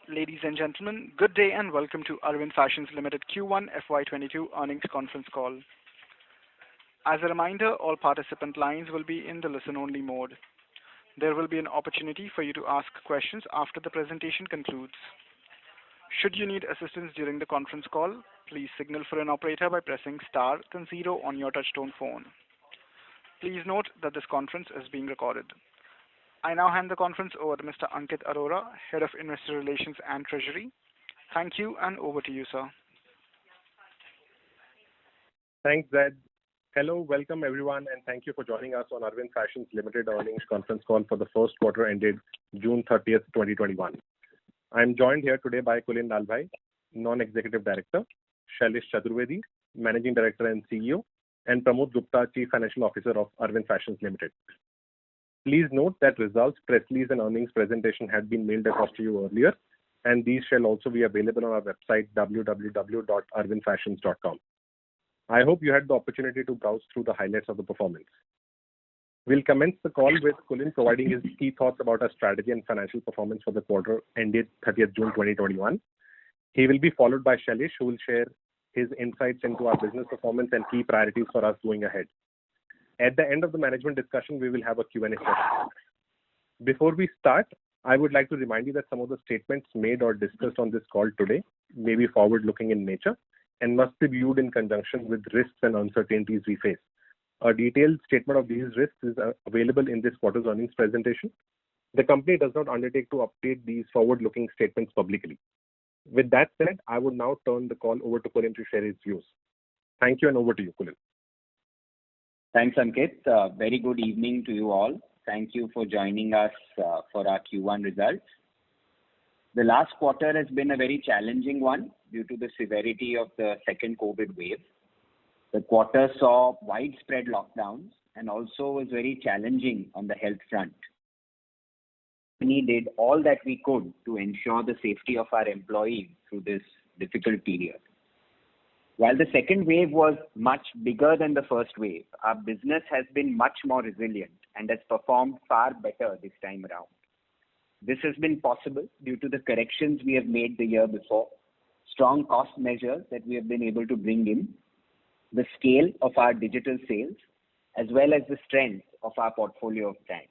Ladies and gentlemen, good day and welcome to Arvind Fashions Limited Q1 FY22 earnings conference call. As a reminder, all participant lines will be in the listen-only mode. There will be an opportunity for you to ask questions after the presentation concludes. Should you need assistance during the conference call, please signal for an operator by pressing star then 0 on your touchtone phone. Please note that this conference is being recorded. I now hand the conference over to Mr. Ankit Arora, Head of Investor Relations and Treasury. Thank you, and over to you, sir. Thanks, Zed. Hello, welcome everyone, and thank you for joining us on Arvind Fashions Limited earnings conference call for the first quarter ended June 30th, 2021. I am joined here today by Kulin Lalbhai, Non-Executive Director, Shailesh Chaturvedi, Managing Director and CEO, and Pramod Gupta, Chief Financial Officer of Arvind Fashions Limited. Please note that results, press release and earnings presentation had been mailed across to you earlier, and these shall also be available on our website www.arvindfashions.com. I hope you had the opportunity to browse through the highlights of the performance. We'll commence the call with Kulin providing his key thoughts about our strategy and financial performance for the quarter ended 30th June 2021. He will be followed by Shailesh, who will share his insights into our business performance and key priorities for us going ahead. At the end of the management discussion, we will have a Q&A session. Before we start, I would like to remind you that some of the statements made or discussed on this call today may be forward-looking in nature and must be viewed in conjunction with risks and uncertainties we face. A detailed statement of these risks is available in this quarter's earnings presentation. The company does not undertake to update these forward-looking statements publicly. With that said, I would now turn the call over to Kulin to share his views. Thank you, and over to you, Kulin. Thanks, Ankit. Very good evening to you all. Thank you for joining us for our Q1 results. The last quarter has been a very challenging one due to the severity of the second COVID wave. The quarter saw widespread lockdowns and also was very challenging on the health front. We did all that we could to ensure the safety of our employees through this difficult period. While the second wave was much bigger than the first wave, our business has been much more resilient and has performed far better this time around. This has been possible due to the corrections we have made the year before, strong cost measures that we have been able to bring in, the scale of our digital sales, as well as the strength of our portfolio of brands.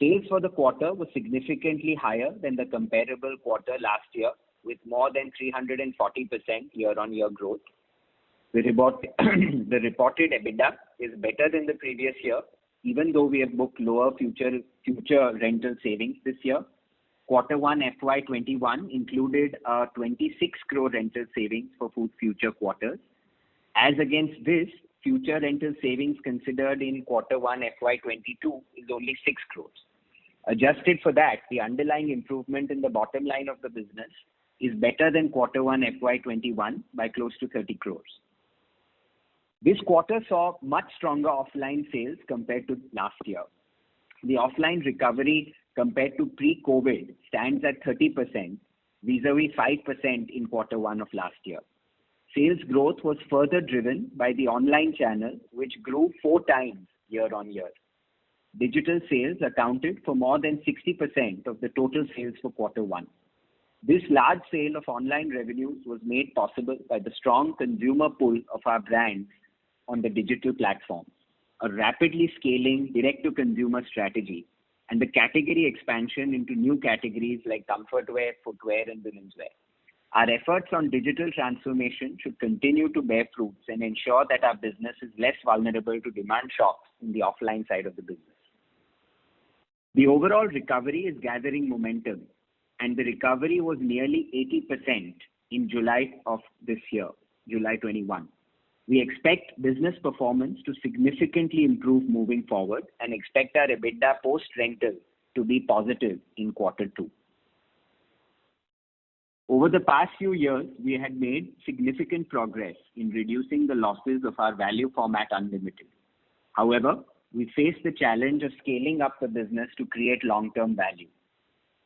Sales for the quarter were significantly higher than the comparable quarter last year, with more than 340% year-on-year growth. The reported EBITDA is better than the previous year, even though we have booked lower future rental savings this year. Quarter 1 FY21 included a 26 crore rental savings for future quarters. As against this, future rental savings considered in quarter 1 FY22 is only 6 crores. Adjusted for that, the underlying improvement in the bottom line of the business is better than quarter 1 FY21 by close to 30 crores. This quarter saw much stronger offline sales compared to last year. The offline recovery compared to pre-COVID stands at 30% vis-a-vis 5% in quarter 1 of last year. Sales growth was further driven by the online channel, which grew 4 times year-on-year. Digital sales accounted for more than 60% of the total sales for quarter 1. This large sale of online revenues was made possible by the strong consumer pull of our brands on the digital platforms, a rapidly scaling direct-to-consumer strategy, and the category expansion into new categories like comfort wear, footwear, and women's wear. Our efforts on digital transformation should continue to bear fruits and ensure that our business is less vulnerable to demand shocks in the offline side of the business. The overall recovery is gathering momentum, and the recovery was nearly 80% in July of this year, July 21. We expect business performance to significantly improve moving forward and expect our EBITDA post-rental to be positive in quarter 2. Over the past few years, we had made significant progress in reducing the losses of our value format Unlimited. However, we face the challenge of scaling up the business to create long-term value.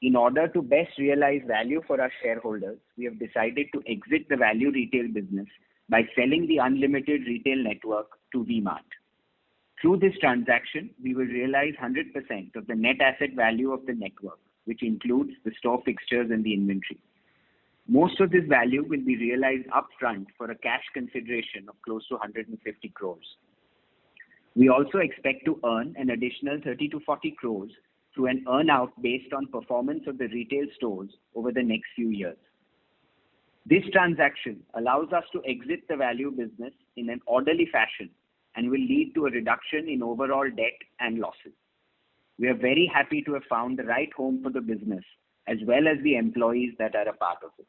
In order to best realize value for our shareholders, we have decided to exit the value retail business by selling the Unlimited retail network to V-Mart. Through this transaction, we will realize 100% of the net asset value of the network which includes the store fixtures and the inventory. Most of this value will be realized upfront for a cash consideration of close to 150 crores. We also expect to earn an additional 30 to 40 crores through an earn-out based on performance of the retail stores over the next few years. This transaction allows us to exit the value business in an orderly fashion and will lead to a reduction in overall debt and losses. We are very happy to have found the right home for the business as well as the employees that are a part of it.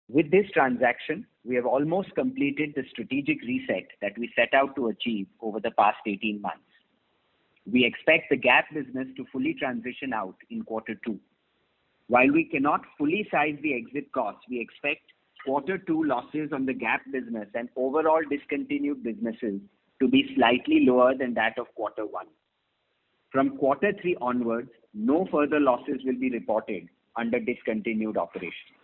With this transaction, we have almost completed the strategic reset that we set out to achieve over the past 18 months. We expect the Gap business to fully transition out in Q2. While we cannot fully size the exit costs, we expect Q2 losses on the Gap business and overall discontinued businesses to be slightly lower than that of Q1. From Q3 onwards, no further losses will be reported under discontinued operations.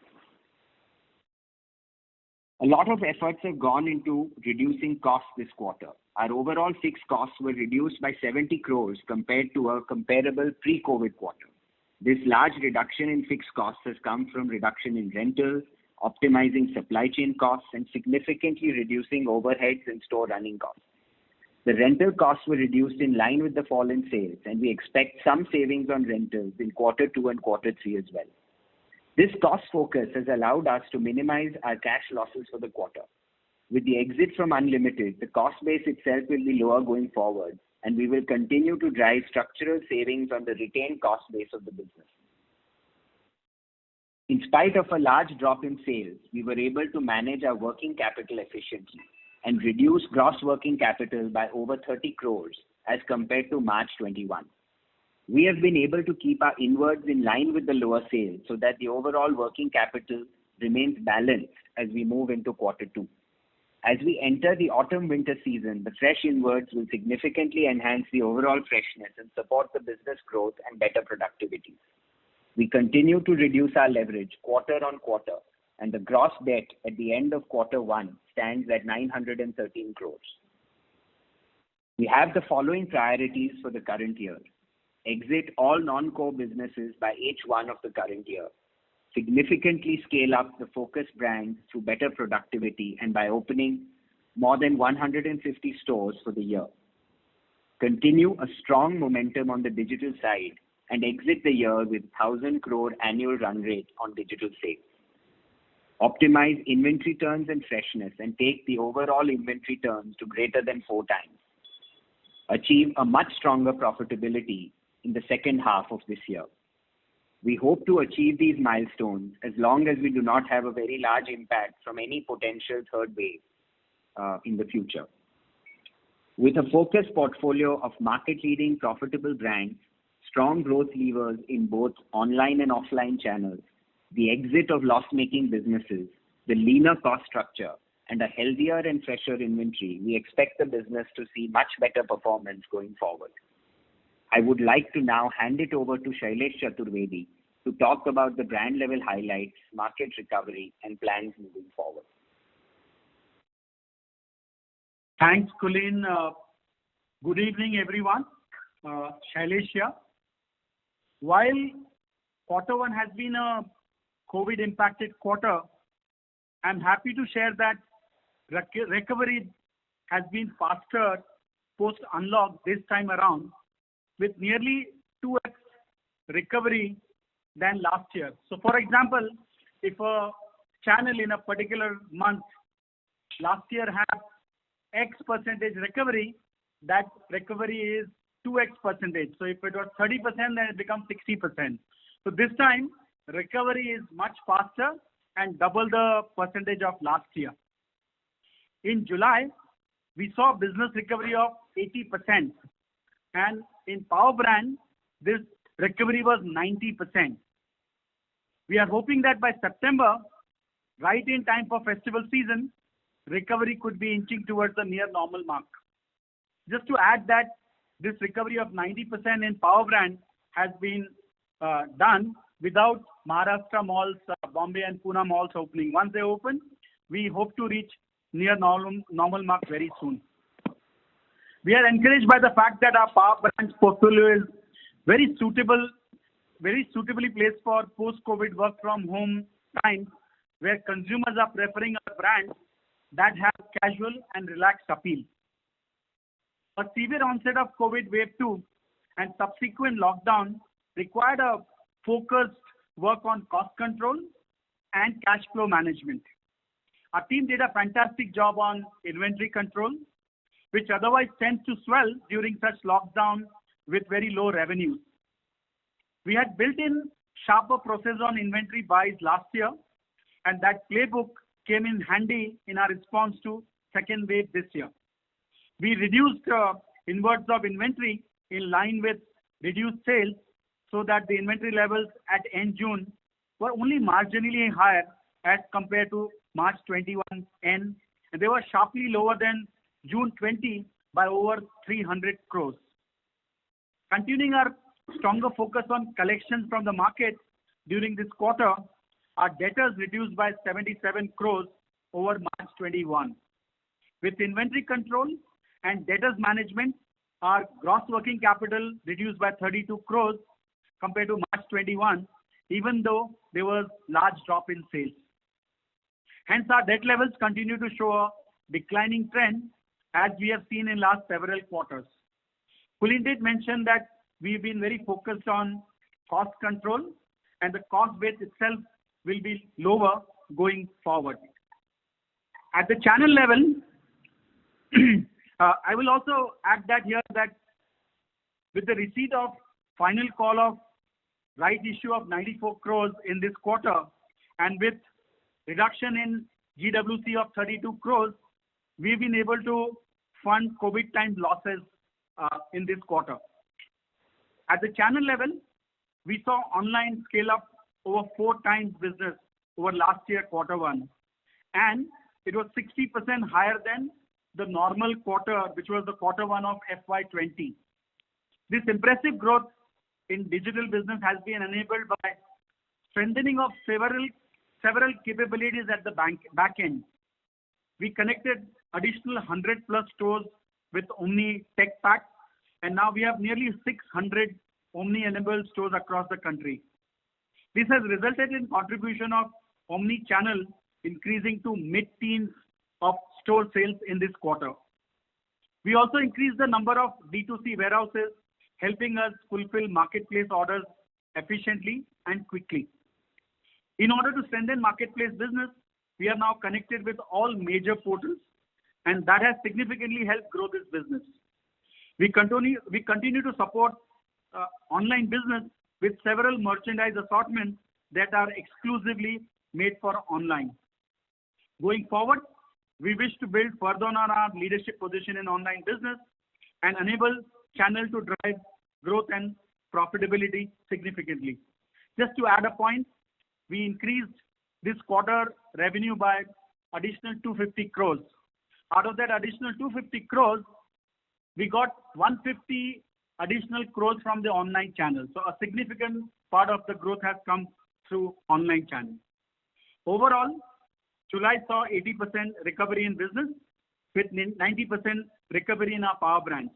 A lot of efforts have gone into reducing costs this quarter. Our overall fixed costs were reduced by 70 crores compared to a comparable pre-COVID quarter. This large reduction in fixed costs has come from reduction in rentals, optimizing supply chain costs, and significantly reducing overheads and store running costs. The rental costs were reduced in line with the fall in sales, and we expect some savings on rentals in Q2 and Q3 as well. This cost focus has allowed us to minimize our cash losses for the quarter. With the exit from Unlimited, the cost base itself will be lower going forward, and we will continue to drive structural savings on the retained cost base of the business. In spite of a large drop in sales, we were able to manage our working capital efficiently and reduce gross working capital by over 30 crores as compared to March 21. We have been able to keep our inwards in line with the lower sales so that the overall working capital remains balanced as we move into Q2. As we enter the autumn-winter season, the fresh inwards will significantly enhance the overall freshness and support the business growth and better productivity. We continue to reduce our leverage quarter on quarter, and the gross debt at the end of Q1 stands at 913 crores. We have the following priorities for the current year. Exit all non-core businesses by H1 of the current year. Significantly scale up the focus brands through better productivity and by opening more than 150 stores for the year. Continue a strong momentum on the digital side and exit the year with 1,000 crore annual run rate on digital sales. Optimize inventory turns and freshness and take the overall inventory turns to greater than 4 times. Achieve a much stronger profitability in the second half of this year. We hope to achieve these milestones as long as we do not have a very large impact from any potential third wave in the future. With a focused portfolio of market-leading profitable brands, strong growth levers in both online and offline channels, the exit of loss-making businesses, the leaner cost structure, and a healthier and fresher inventory, we expect the business to see much better performance going forward. I would like to now hand it over to Shailesh Chaturvedi to talk about the brand level highlights, market recovery, and plans moving forward. Thanks, Kulin. Good evening, everyone. Shailesh here. While Q1 has been a COVID-impacted quarter, I'm happy to share that recovery has been faster post-unlock this time around, with nearly 2x recovery than last year. So, for example, if a channel in a particular month last year had X percentage recovery, that recovery is 2X percentage. So if it was 30%, then it becomes 60%. So this time, recovery is much faster and double the percentage of last year. In July, we saw business recovery of 80%. And in Power Brand, this recovery was 90%. We are hoping that by September, right in time for festival season, recovery could be inching towards the near normal mark. Just to add that this recovery of 90% in Power Brand has been done without Maharashtra malls, Bombay and Pune malls opening. Once they open, we hope to reach near normal mark very soon. We are encouraged by the fact that our Power Brands portfolio is very suitable very suitably placed for post-COVID work from home times where consumers are preferring our brands that have casual and relaxed appeal. A severe onset of COVID wave 2 and subsequent lockdown required a focused work on cost control and cash flow management. Our team did a fantastic job on inventory control, which otherwise tends to swell during such lockdown with very low revenues. We had built in sharper process on inventory buys last year, and that playbook came in handy in our response to second wave this year. We reduced inwards of inventory in line with reduced sales so that the inventory levels at end June were only marginally higher as compared to March 21 end, and they were sharply lower than June 20 by over 300 crores. Continuing our stronger focus on collections from the market during this quarter, our debtors reduced by 77 crores over March 21. With inventory control and debtors management, our gross working capital reduced by 32 crores compared to March 21, even though there was large drop in sales. Hence, our debt levels continue to show a declining trend as we have seen in last several quarters. Kulin did mention that we've been very focused on cost control and the cost base itself will be lower going forward. At the channel level, I will also add that here that with the receipt of final call of right issue of 94 crores in this quarter and with reduction in GWC of 32 crores, we've been able to fund COVID time losses in this quarter. At the channel level, we saw online scale up over 4 times business over last year quarter 1, and it was 60% higher than the normal quarter, which was the quarter 1 of FY20. This impressive growth in digital business has been enabled by strengthening of several capabilities at the back end. We connected additional 100 plus stores with Omni Tech Pack, and now we have nearly 600 Omni-enabled stores across the country. This has resulted in contribution of Omni channel increasing to mid-teens of store sales in this quarter. We also increased the number of D2C warehouses, helping us fulfill marketplace orders efficiently and quickly. In order to strengthen marketplace business, we are now connected with all major portals, and that has significantly helped grow this business. We continue to support online business with several merchandise assortments that are exclusively made for online. Going forward, we wish to build further on our leadership position in online business and enable channel to drive growth and profitability significantly. Just to add a point, we increased this quarter revenue by additional 250 crores. Out of that additional 250 crores, we got 150 additional crores from the online channel. So a significant part of the growth has come through online channel. Overall, July saw 80% recovery in business with 90% recovery in our power brands.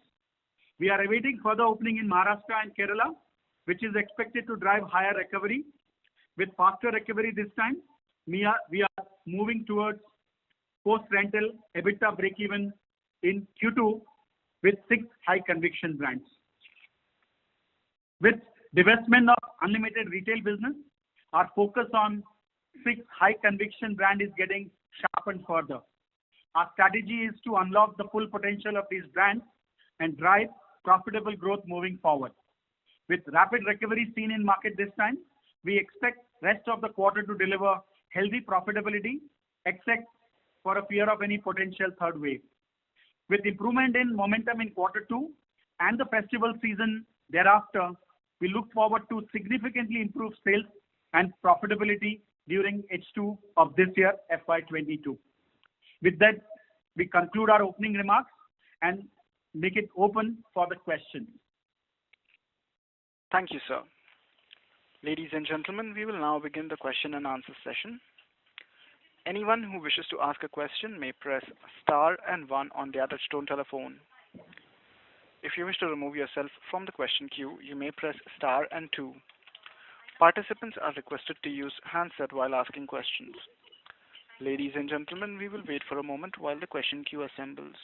We are awaiting further opening in Maharashtra and Kerala, which is expected to drive higher recovery. With faster recovery this time, we are moving towards post-rental EBITDA break-even in Q2 with 6 high conviction brands. With divestment of Unlimited retail business, our focus on 6 high conviction brand is getting sharpened further. Our strategy is to unlock the full potential of these brands and drive profitable growth moving forward. With rapid recovery seen in market this time, we expect rest of the quarter to deliver healthy profitability, except for a fear of any potential third wave. With improvement in momentum in quarter 2 and the festival season thereafter, we look forward to significantly improve sales and profitability during H2 of this year, FY22. With that, we conclude our opening remarks and make it open for the questions. Thank you, sir. Ladies and gentlemen, we will now begin the question and answer session. Anyone who wishes to ask a question may press star and 1 on their touchtone telephone. If you wish to remove yourself from the question queue, you may press star and 2. Participants are requested to use handset while asking questions. Ladies and gentlemen, we will wait for a moment while the question queue assembles.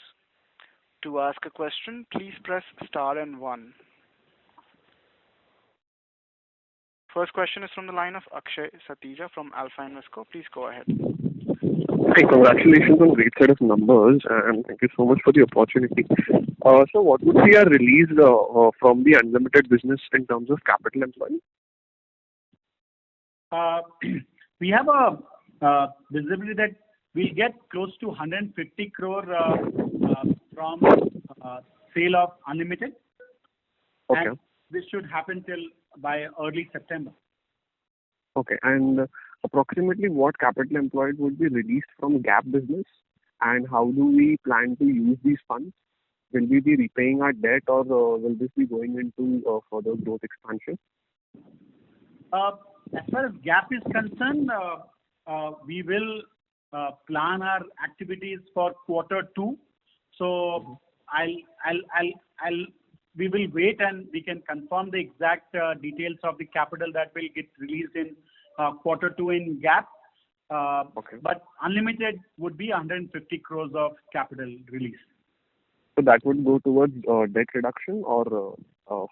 To ask a question, please press star and 1. First question is from the line of Akshay Satija from Alpha Invesco. Please go ahead. Hi, congratulations on great set of numbers, and thank you so much for the opportunity. So what would be our release from the Unlimited business in terms of capital employed? We have a visibility that we'll get close to 150 crore from sale of Unlimited. Okay. And this should happen by early September. Okay, and approximately what capital employed would be released from Gap business, and how do we plan to use these funds? Will we be repaying our debt, or will this be going into further growth expansion? As far as Gap is concerned, we will plan our activities for Q2. So we will wait and we can confirm the exact details of the capital that will get released in Q2 in Gap. Okay. But Unlimited would be 150 crores of capital release. So that would go towards debt reduction or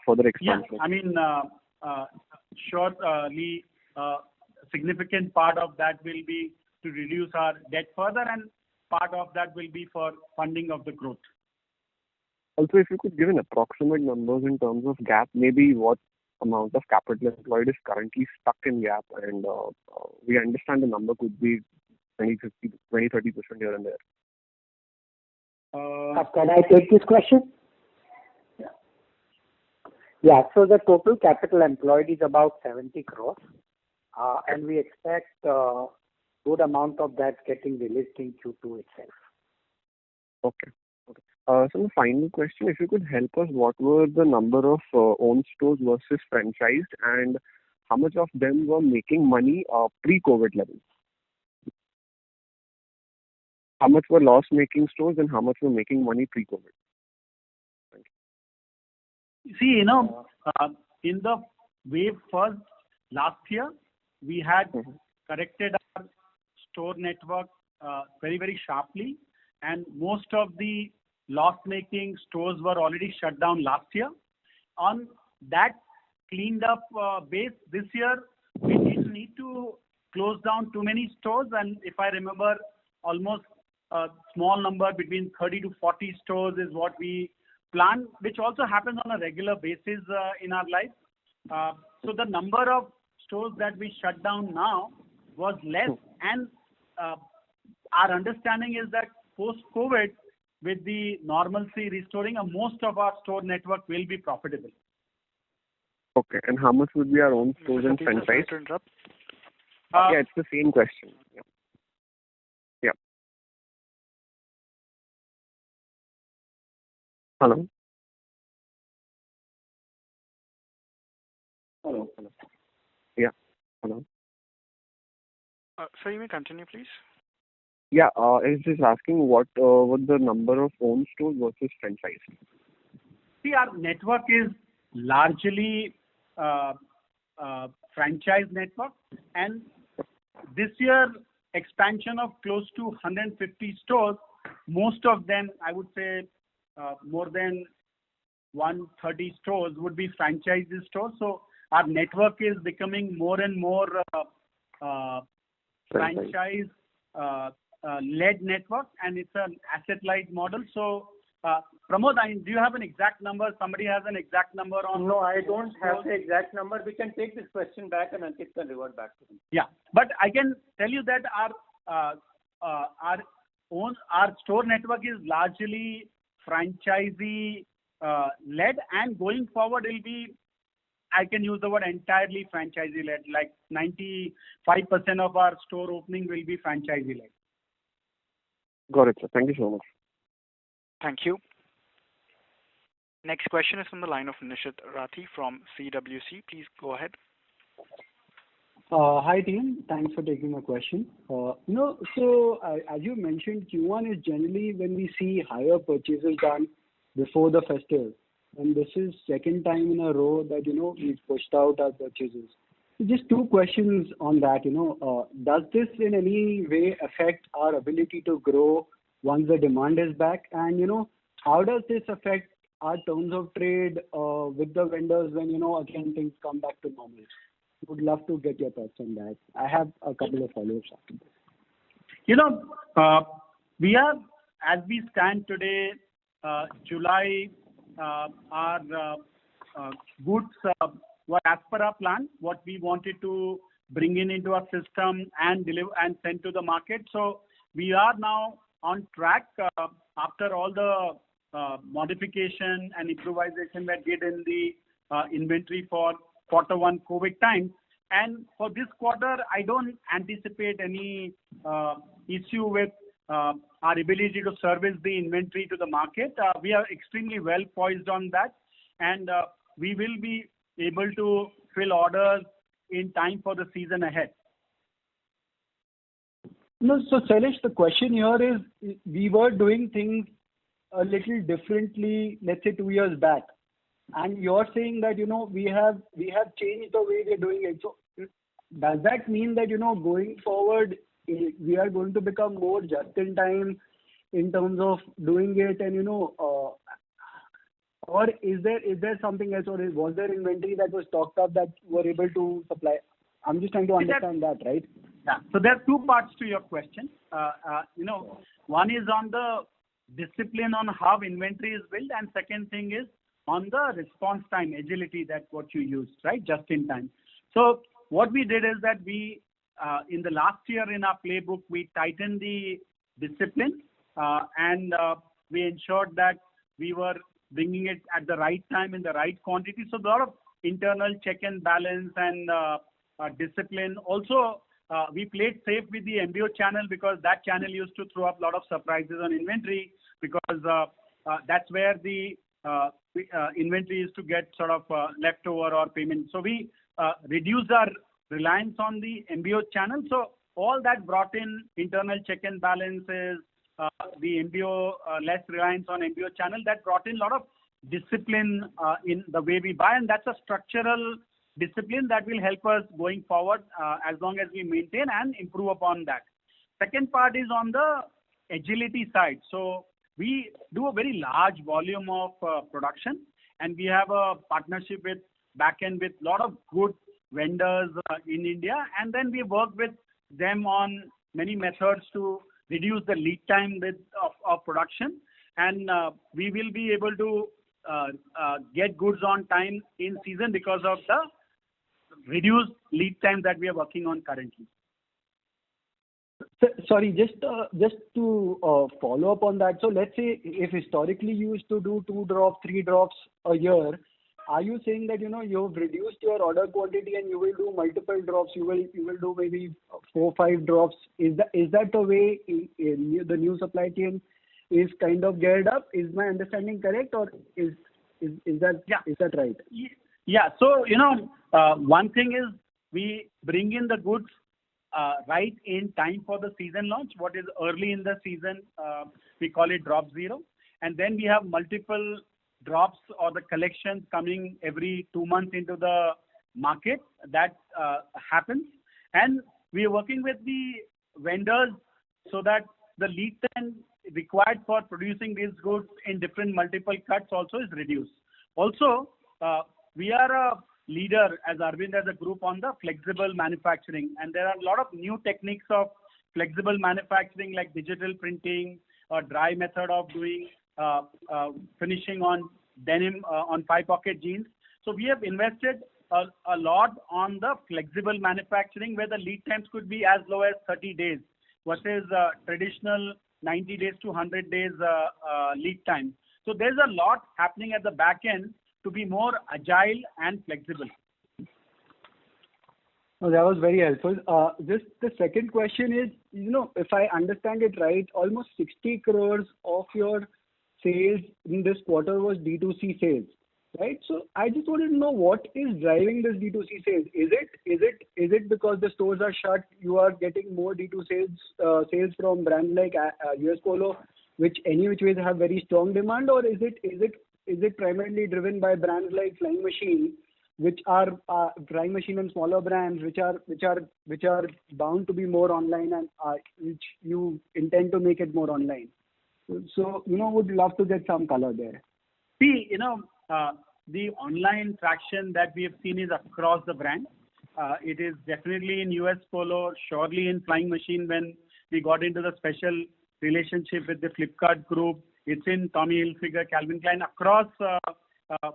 further expansion? Yeah, I mean, surely significant part of that will be to reduce our debt further, and part of that will be for funding of the growth. Also, if you could give an approximate numbers in terms of Gap, maybe what amount of capital employed is currently stuck in Gap, and we understand the number could be 20, 30% here and there. Can I take this question? Yeah, so the total capital employed is about 70 crores, and we expect a good amount of that getting released in Q2 itself. Okay. So the final question, if you could help us, what were the number of owned stores versus franchised, and how much of them were making money pre-COVID levels? How much were loss-making stores and how much were making money pre-COVID? Thank you. See, in the wave first last year, we had corrected our store network very, very sharply, and most of the loss-making stores were already shut down last year. On that cleaned up base, this year we didn't need to close down too many stores, and if I remember, almost a small number between 30 to 40 stores is what we plan, which also happens on a regular basis in our life. So the number of stores that we shut down now was less, and our understanding is that post-COVID, with the normalcy restoring, most of our store network will be profitable. Okay, and how much would be our own stores and franchise? To interrupt. Yeah, it's the same question. Yeah. Hello? Hello. Yeah. Hello? Sir, you may continue, please. Yeah, I was just asking what the number of owned stores versus franchise? See, our network is largely franchise network, and this year expansion of close to 150 stores, most of them, I would say more than 130 stores would be franchise stores. So our network is becoming more and more franchise led network, and it's an asset light model. So Pramod, do you have an exact number? Somebody has an exact number on? No, I don't have the exact number. We can take this question back and Ankit can revert back to him. Yeah, but I can tell you that our store network is largely franchisee led, and going forward will be, I can use the word entirely franchisee led, like 95% of our store opening will be franchisee led. Got it, sir. Thank you so much. Thank you. Next question is from the line of Nishit Rathi from CWC. Please go ahead. Hi team, thanks for taking my question. So as you mentioned, Q1 is generally when we see higher purchases done before the festival, and this is second time in a row that we've pushed out our purchases. Just two questions on that. Does this in any way affect our ability to grow once the demand is back? And, how does this affect our terms of trade with the vendors when, again, things come back to normal? Would love to get your thoughts on that. I have a couple of follow-ups after this. We are, as we stand today, July, our goods were as per our plan, what we wanted to bring into our system and deliver and send to the market. So we are now on track after all the modification and improvisation that did in the inventory for Q1 COVID time. And for this quarter, I don't anticipate any issue with our ability to service the inventory to the market. We are extremely well poised on that, and we will be able to fill orders in time for the season ahead. No, so Shailesh, the question here is, we were doing things a little differently, let's say 2 years back, and you're saying that we have changed the way we're doing it. So does that mean that going forward we are going to become more just in time in terms of doing it, and or is there something else, or was there inventory that was stocked up that were able to supply? I'm just trying to understand that, right? Yeah. So there are two parts to your question. One is on the discipline on how inventory is built, and second thing is on the response time, agility, that what you used, right? Just in time. So what we did is that we, in the last year in our playbook, we tightened the discipline and we ensured that we were bringing it at the right time in the right quantity. So a lot of internal check and balance and discipline. Also, we played safe with the MBO channel because that channel used to throw up a lot of surprises on inventory, because that's where the inventory is to get sort of leftover or payment. So we reduced our reliance on the MBO channel. So all that brought in internal check and balances, the MBO, less reliance on MBO channel, that brought in a lot of discipline in the way we buy, and that's a structural discipline that will help us going forward as long as we maintain and improve upon that. Second part is on the agility side. So we do a very large volume of production, and we have a partnership with backend with a lot of good vendors in India, and then we work with them on many methods to reduce the lead time of production, and we will be able to get goods on time in season because of the reduced lead time that we are working on currently. Sorry, just to follow up on that. So let's say if historically you used to do 2 drops, 3 drops a year, are you saying that you've reduced your order quantity and you will do multiple drops? You will do maybe 4, 5 drops. Is that the way the new supply chain is kind of geared up? Is my understanding correct, or is that is that right? Yeah. So one thing is we bring in the goods right in time for the season launch. What is early in the season, we call it drop zero, and then we have multiple drops or the collections coming every 2 months into the market. That happens, and we are working with the vendors so that the lead time required for producing these goods in different multiple cuts also is reduced. Also, we are a leader as Arvind as a group on the flexible manufacturing, and there are a lot of new techniques of flexible manufacturing like digital printing or dry method of doing finishing on denim on 5-pocket jeans. So we have invested a lot on the flexible manufacturing, where the lead times could be as low as 30 days versus traditional 90 days to 100 days lead time. So there's a lot happening at the back end to be more agile and flexible. Oh, that was very helpful. Just the second question is, if I understand it right, almost 60 crores of your sales in this quarter was D2C sales, right? So I just wanted to know what is driving this D2C sales. Is it because the stores are shut, you are getting more D2C sales from brands like US Polo, which ways have very strong demand, or is it primarily driven by brands like Flying Machine, which are Flying Machine and smaller brands, which are bound to be more online, and which you intend to make it more online. So, would love to get some color there. See, the online traction that we have seen is across the brand. It is definitely in US Polo, surely in Flying Machine when we got into the special relationship with the Flipkart group. It's in Tommy Hilfiger, Calvin Klein, across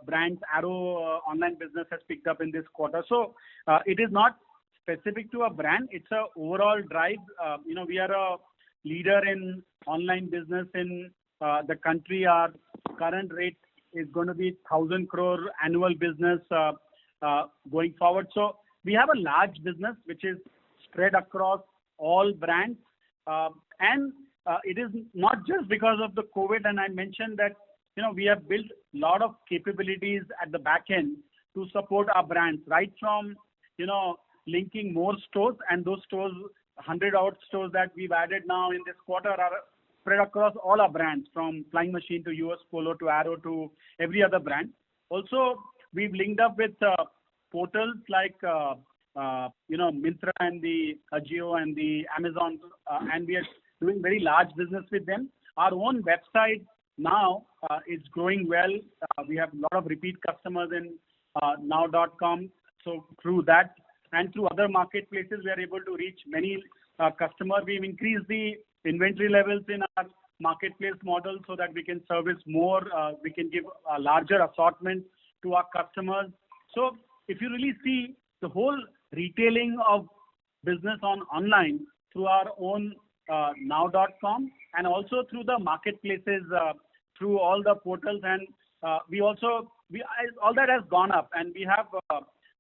brands. Arrow online business has picked up in this quarter. So it is not specific to a brand. It's a overall drive. We are a leader in online business in the country. Our current rate is going to be 1,000 crore annual business going forward. So we have a large business which is spread across all brands. And it is not just because of the COVID. And I mentioned that, we have built a lot of capabilities at the back end to support our brands, right from, linking more stores, and those stores, 100 odd stores that we've added now in this quarter are spread across all our brands, from Flying Machine to US Polo to Arrow to every other brand. Also, we've linked up with portals like, Myntra and the Ajio and the Amazon, and we are doing very large business with them. Our own website now is growing well. We have a lot of repeat customers in now.com. So through that and through other marketplaces, we are able to reach many customers. We've increased the inventory levels in our marketplace model so that we can service more, we can give a larger assortment to our customers. So if you really see the whole retailing of business online through our own now.com and also through the marketplaces, through all the portals, and all that has gone up, and we have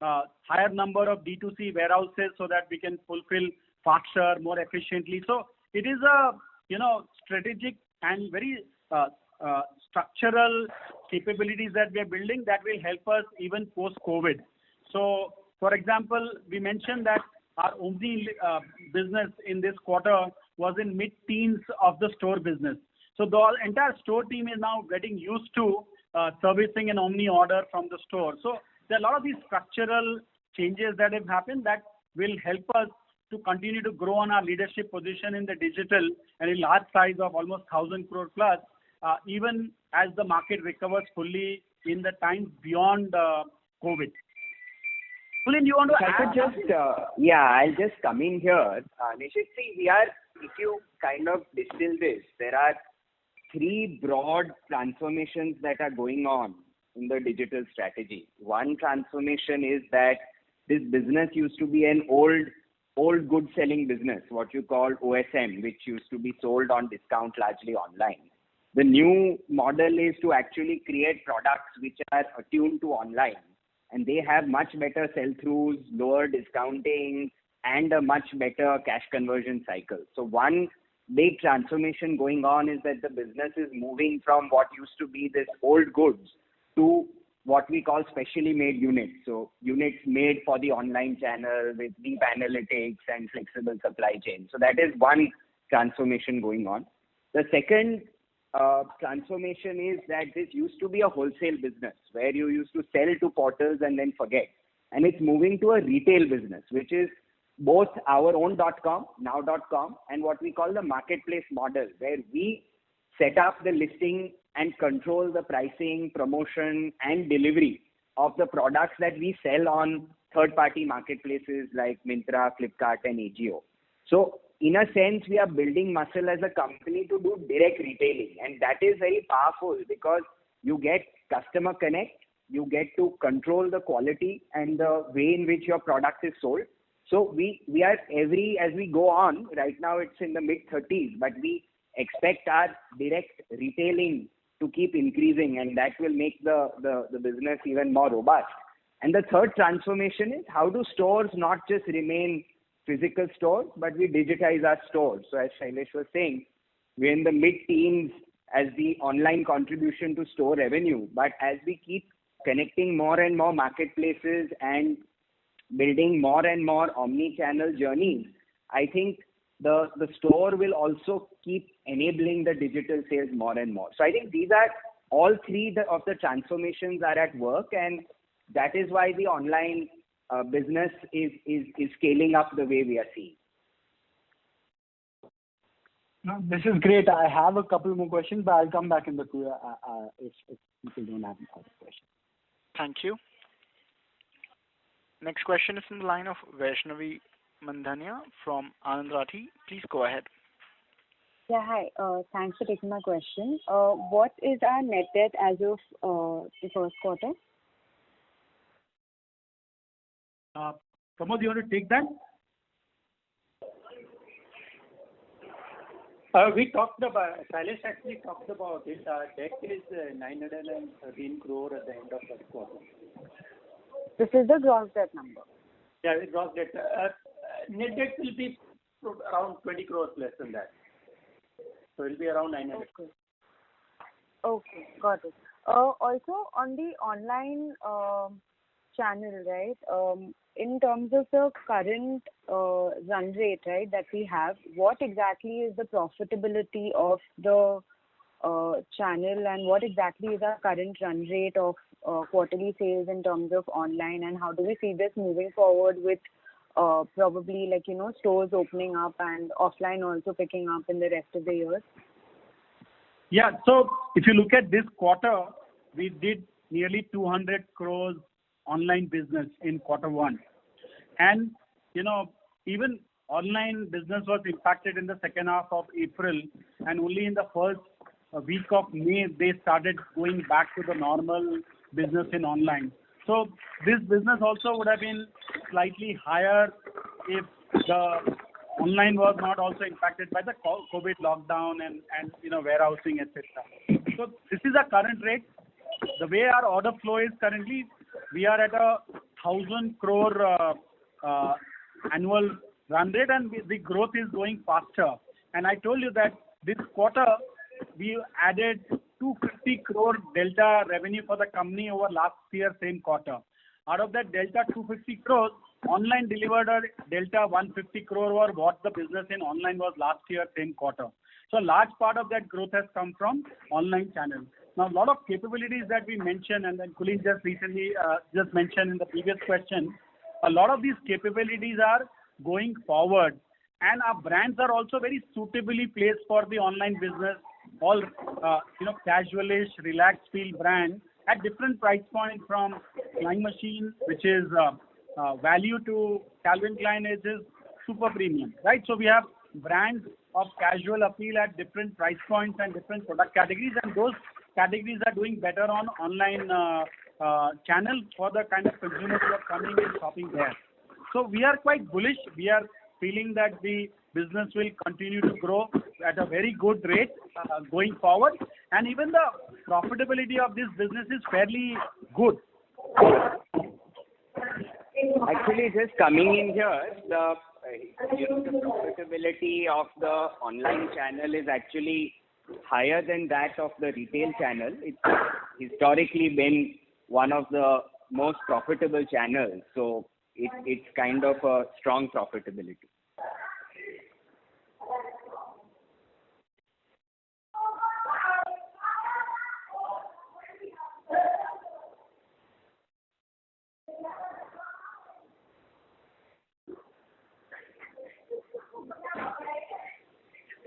a higher number of D2C warehouses so that we can fulfill faster, more efficiently. So it is a strategic and very structural capabilities that we are building that will help us even post-COVID. So, for example, we mentioned that our Omni business in this quarter was in mid-teens of the store business. So the entire store team is now getting used to servicing an Omni order from the store. So there are a lot of these structural changes that have happened that will help us to continue to grow on our leadership position in the digital and a large size of almost 1,000 crore plus, even as the market recovers fully in the times beyond COVID. Kulin, you want to add? I'll just come in here. Nishit, see, if you kind of distill this, there are three broad transformations that are going on in the digital strategy. One transformation is that this business used to be an old goods selling business, what you call OSM, which used to be sold on discount largely online. The new model is to actually create products which are attuned to online, and they have much better sell-throughs, lower discounting, and a much better cash conversion cycle. So one big transformation going on is that the business is moving from what used to be this old goods to what we call specially made units. So units made for the online channel with deep analytics and flexible supply chain. So that is one transformation going on. The second transformation is that this used to be a wholesale business where you used to sell to portals and then forget. And it's moving to a retail business, which is both our own .com, now.com, and what we call the marketplace model, where we set up the listing and control the pricing, promotion, and delivery of the products that we sell on third-party marketplaces like Myntra, Flipkart, and Ajio. So in a sense, we are building muscle as a company to do direct retailing. And that is very powerful because you get customer connect, you get to control the quality and the way in which your product is sold. So we are as we go on, right now it's in the mid-30s, but we expect our direct retailing to keep increasing, and that will make the business even more robust. And the third transformation is how do stores not just remain physical stores, but we digitize our stores. So as Shailesh was saying, we're in the mid-teens as the online contribution to store revenue, but as we keep connecting more and more marketplaces and building more and more omni-channel journeys, I think the store will also keep enabling the digital sales more and more. So I think these are all three of the transformations are at work, and that is why the online business is scaling up the way we are seeing. No, this is great. I have a couple more questions, but I'll come back in the queue if people don't have other questions. Thank you. Next question is from the line of Vaishnavi Mandhania from Anand Rathi. Please go ahead. Yeah, hi. Thanks for taking my question. What is our net debt as of the first quarter? Pramod, you want to take that? We talked about, Shailesh actually talked about it. Our debt is 913 crore at the end of first quarter. This is the gross debt number. Yeah, gross debt. Net debt will be around 20 crores less than that. So it will be around 900 crores. Okay, got it. Also, on the online channel, right, in terms of the current run rate, right, that we have, what exactly is the profitability of the channel, and what exactly is our current run rate of quarterly sales in terms of online, and how do we see this moving forward with probably stores opening up and offline also picking up in the rest of the year? Yeah, so if you look at this quarter, we did nearly 200 crores online business in quarter one. And, even online business was impacted in the second half of April, and only in the first week of May, they started going back to the normal business in online. So this business also would have been slightly higher if the online was not also impacted by the COVID lockdown and warehousing, etc. So this is a current rate. The way our order flow is currently, we are at a 1,000 crore annual run rate, and the growth is going faster. And I told you that this quarter we added 250 crore delta revenue for the company over last year same quarter. Out of that delta 250 crores, online delivered a delta 150 crore or what the business in online was last year same quarter. So a large part of that growth has come from online channel. Now a lot of capabilities that we mentioned, and then Kulin just recently just mentioned in the previous question, a lot of these capabilities are going forward, and our brands are also very suitably placed for the online business. All casualish, relaxed feel brand at different price points, from Flying Machine, which is value, to Calvin Klein, which is super premium, right? So we have brands of casual appeal at different price points and different product categories, and those categories are doing better on online channel for the kind of consumers who are coming and shopping there. So we are quite bullish. We are feeling that the business will continue to grow at a very good rate going forward, and even the profitability of this business is fairly good. Actually, just coming in here, the profitability of the online channel is actually higher than that of the retail channel. It's historically been one of the most profitable channels, so it's kind of a strong profitability.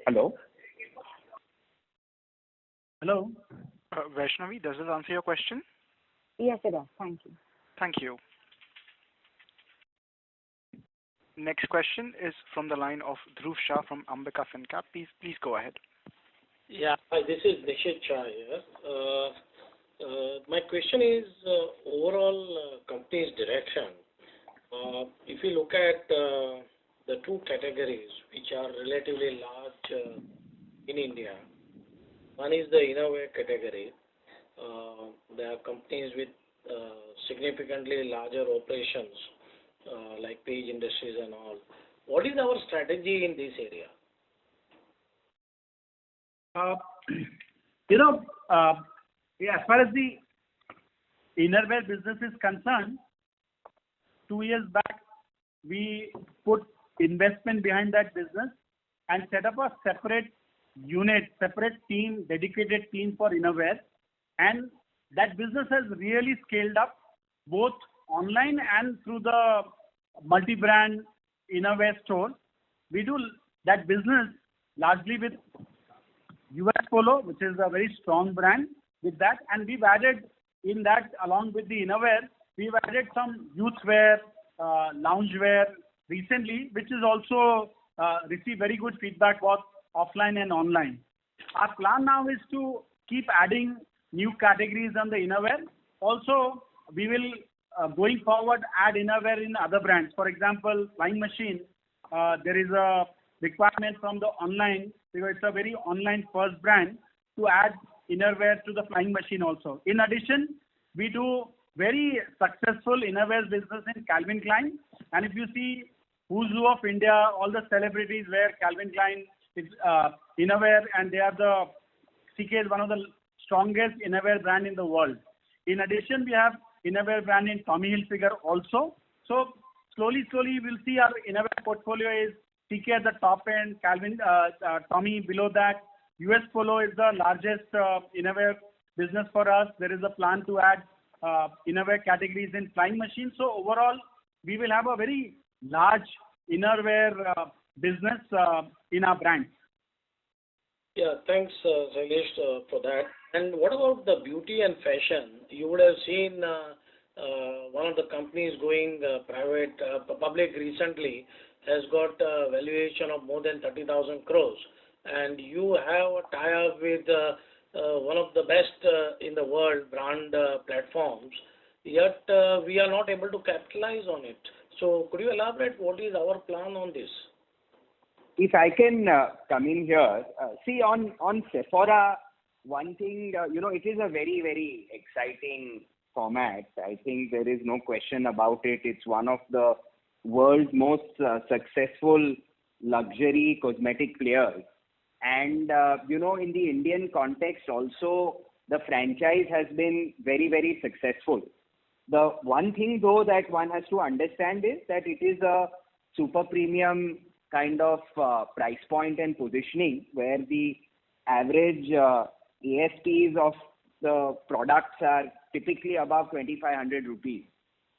Hello? Hello? Vaishnavi, does this answer your question? Yes, it does. Thank you. Thank you. Next question is from the line of Dhruv Shah from Ambika Fincap. Please go ahead. Yeah, hi, this is Nishit Shah here. My question is overall company's direction. If you look at the two categories which are relatively large in India, one is the innerwear category. There are companies with significantly larger operations like Page Industries and all. What is our strategy in this area? As far as the innerwear business is concerned, 2 years back we put investment behind that business and set up a separate unit, separate team, dedicated team for innerwear, and that business has really scaled up. both online and through the multi-brand innerwear stores. We do that business largely with US Polo, which is a very strong brand with that. And we've added in that, along with the innerwear, we've added some youth wear, loungewear recently, which is also received very good feedback both offline and online. Our plan now is to keep adding new categories on the innerwear. Also, we will, going forward, add innerwear in other brands. For example, Flying Machine, there is a requirement from the online, because it's a very online first brand, to add innerwear to the Flying Machine also. In addition, we do very successful innerwear business in Calvin Klein. And if you see who's who of India, all the celebrities wear Calvin Klein innerwear, and they are CK is one of the strongest innerwear brand in the world. In addition, we have innerwear brand in Tommy Hilfiger also. So slowly we'll see our innerwear portfolio is CK at the top end, Tommy below that. US Polo is the largest innerwear business for us. There is a plan to add innerwear categories in Flying Machine. So overall, we will have a very large innerwear business in our brands. Yeah, thanks, Shailesh, for that. And what about the beauty and fashion? You would have seen one of the companies going public recently has got a valuation of more than 30,000 crores. And you have a tie-up with one of the best in the world brand platforms, yet we are not able to capitalize on it. So could you elaborate what is our plan on this? If I can come in here, see on Sephora, one thing, it is a very, very exciting format. I think there is no question about it. It's one of the world's most successful luxury cosmetic players. And, in the Indian context also, the franchise has been very, very successful. The one thing, though, that one has to understand is that it is a super premium kind of price point and positioning, where the average ASPs of the products are typically above 2,500 rupees.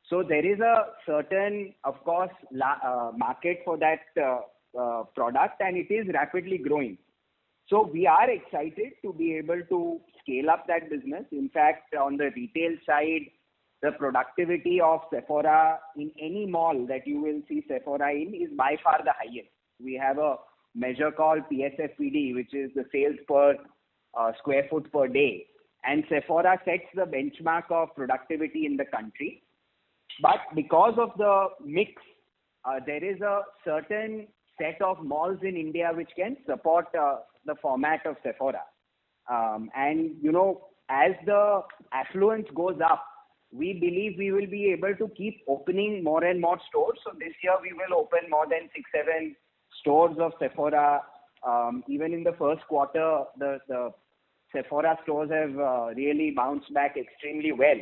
So there is a certain, of course, market for that product, and it is rapidly growing. So we are excited to be able to scale up that business. In fact, on the retail side, the productivity of Sephora in any mall that you will see Sephora in is by far the highest. We have a measure called PSFPD, which is the sales per square foot per day. And Sephora sets the benchmark of productivity in the country. But because of the mix, there is a certain set of malls in India which can support the format of Sephora. As the affluence goes up, we believe we will be able to keep opening more and more stores. So this year we will open more than 6-7 stores of Sephora. Even in the first quarter, the Sephora stores have really bounced back extremely well.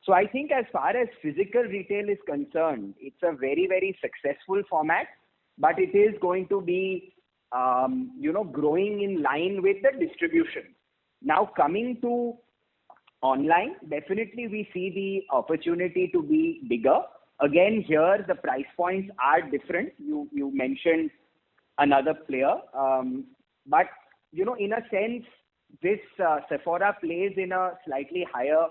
So I think as far as physical retail is concerned, it's a very, very successful format, but it is going to be, growing in line with the distribution. Now coming to online, definitely we see the opportunity to be bigger. Again, here the price points are different. You mentioned another player, but in a sense, this Sephora plays in a slightly higher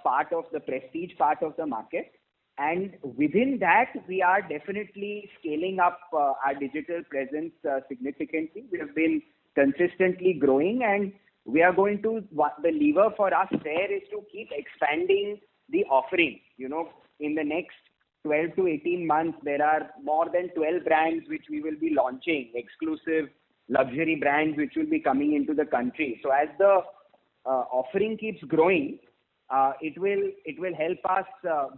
part of the prestige part of the market. And within that, we are definitely scaling up our digital presence significantly. We have been consistently growing, and we are going to, the lever for us there is to keep expanding the offering. In the next 12 to 18 months, there are more than 12 brands which we will be launching, exclusive luxury brands which will be coming into the country. So as the offering keeps growing, it will help us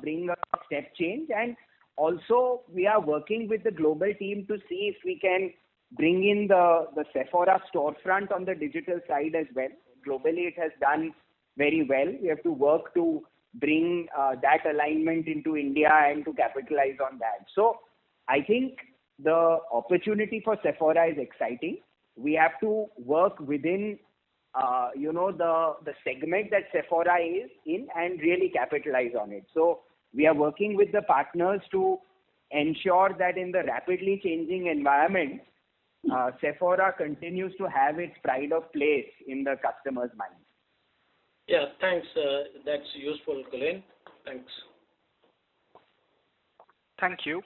bring a step change. And also we are working with the global team to see if we can bring in the Sephora storefront on the digital side as well. Globally, it has done very well. We have to work to bring that alignment into India and to capitalize on that. So I think the opportunity for Sephora is exciting. We have to work within the segment that Sephora is in and really capitalize on it. So we are working with the partners to ensure that in the rapidly changing environment, Sephora continues to have its pride of place in the customer's mind. Yeah, thanks. That's useful, Kulin. Thanks. Thank you.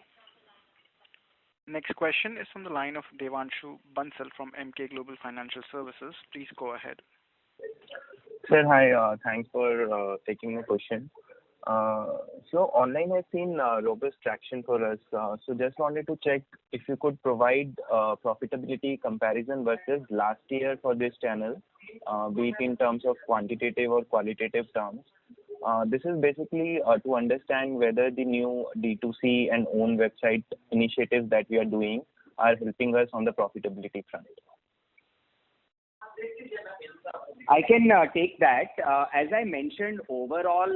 Next question is from the line of Devanshu Bansal from Emkay Global Financial Services. Please go ahead. Sir, hi. Thanks for taking my question. So online has seen robust traction for us. So just wanted to check if you could provide profitability comparison versus last year for this channel, be it in terms of quantitative or qualitative terms. This is basically to understand whether the new D2C and own website initiatives that we are doing are helping us on the profitability front. I can take that. As I mentioned, overall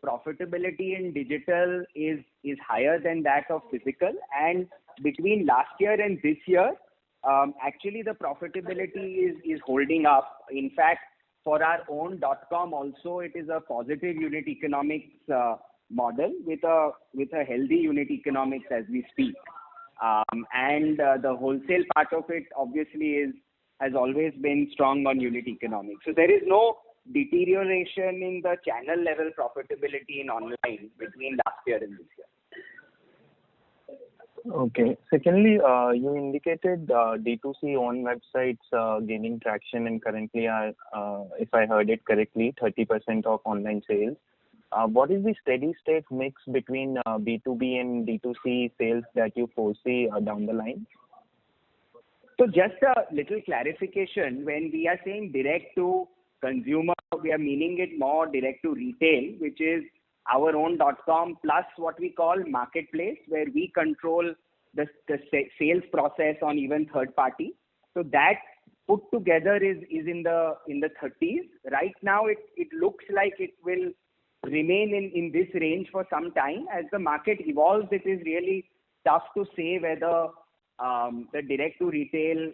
profitability in digital is higher than that of physical, and between last year and this year, actually the profitability is holding up. In fact, for our own .com also, it is a positive unit economics model with a healthy unit economics as we speak. And the wholesale part of it obviously has always been strong on unit economics. So there is no deterioration in the channel level profitability in online between last year and this year. Okay. Secondly, you indicated D2C own websites gaining traction and currently are, if I heard it correctly, 30% of online sales. What is the steady state mix between B2B and D2C sales that you foresee down the line? So just a little clarification, when we are saying direct to consumer, we are meaning it more direct to retail, which is our own .com plus what we call marketplace, where we control the sales process on even third party. So that put together is in the 30s. Right now, it looks like it will remain in this range for some time. As the market evolves, it is really tough to say whether the direct to retail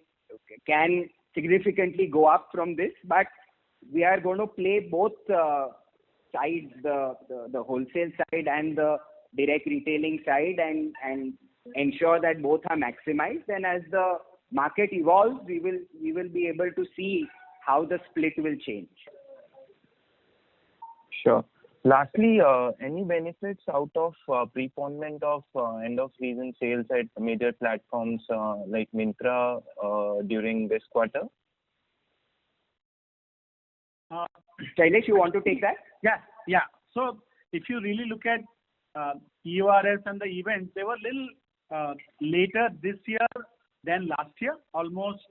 can significantly go up from this, but we are going to play both sides, the wholesale side and the direct retailing side, and ensure that both are maximized. And as the market evolves, we will be able to see how the split will change. Sure. Lastly, any benefits out of preponement of end of season sales at major platforms like Myntra during this quarter? Shailesh, you want to take that? Yeah. So if you really look at EORS and the events, they were little later this year than last year. Almost,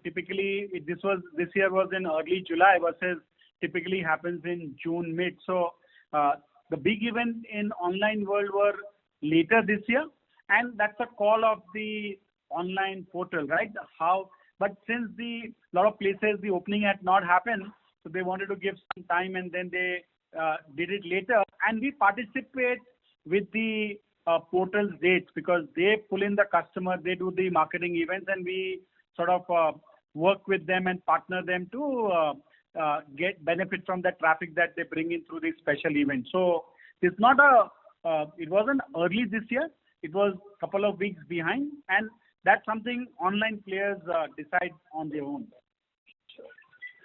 typically this year was in early July versus typically happens in June mid. So the big event in online world were later this year, and that's a call of the online portal, right? But since lot of places the opening had not happened, so they wanted to give some time and then they did it later. And we participate with the portal's dates because they pull in the customer, they do the marketing events, and we sort of work with them and partner them to get benefit from the traffic that they bring in through these special events. So it's not it wasn't early this year. It was a couple of weeks behind, and that's something online players decide on their own.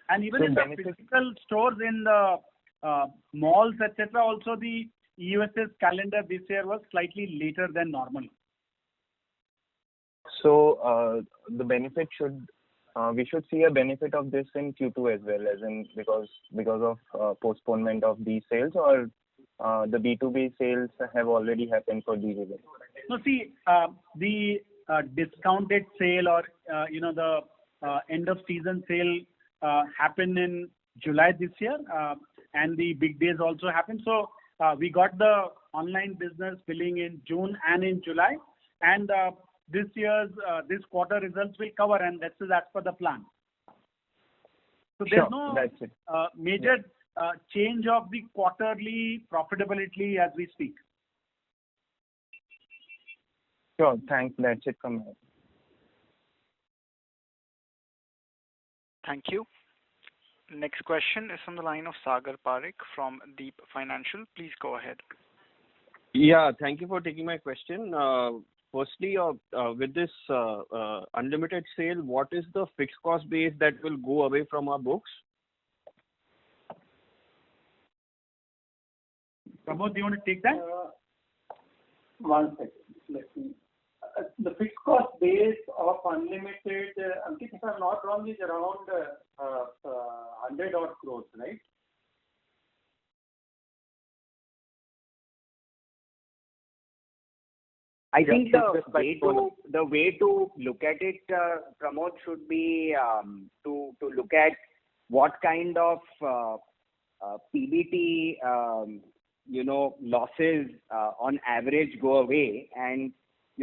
And even in the physical stores in the malls, etc., also the EOSS calendar this year was slightly later than normal. So the benefit we should see a benefit of this in Q2 as well, as in because of postponement of these sales, or the B2B sales have already happened for these events? No, see, the discounted sale or the end of season sale happened in July this year, and the big days also happened. So we got the online business billing in June and in July, and this year's quarter results will cover, and that's as per the plan. So there's no major change of the quarterly profitability as we speak. Sure, thanks. That's it from me. Thank you. Next question is from the line of Sagar Parekh from Deep Financial. Please go ahead. Yeah, thank you for taking my question. Firstly, with this unlimited sale, what is the fixed cost base that will go away from our books? Pramod, do you want to take that? One second. Let me. The fixed cost base of unlimited, Ankit, if I'm not wrong, is around 100 odd crores, right? I think the way to look at it, Pramod, should be to look at what kind of PBT losses on average go away. And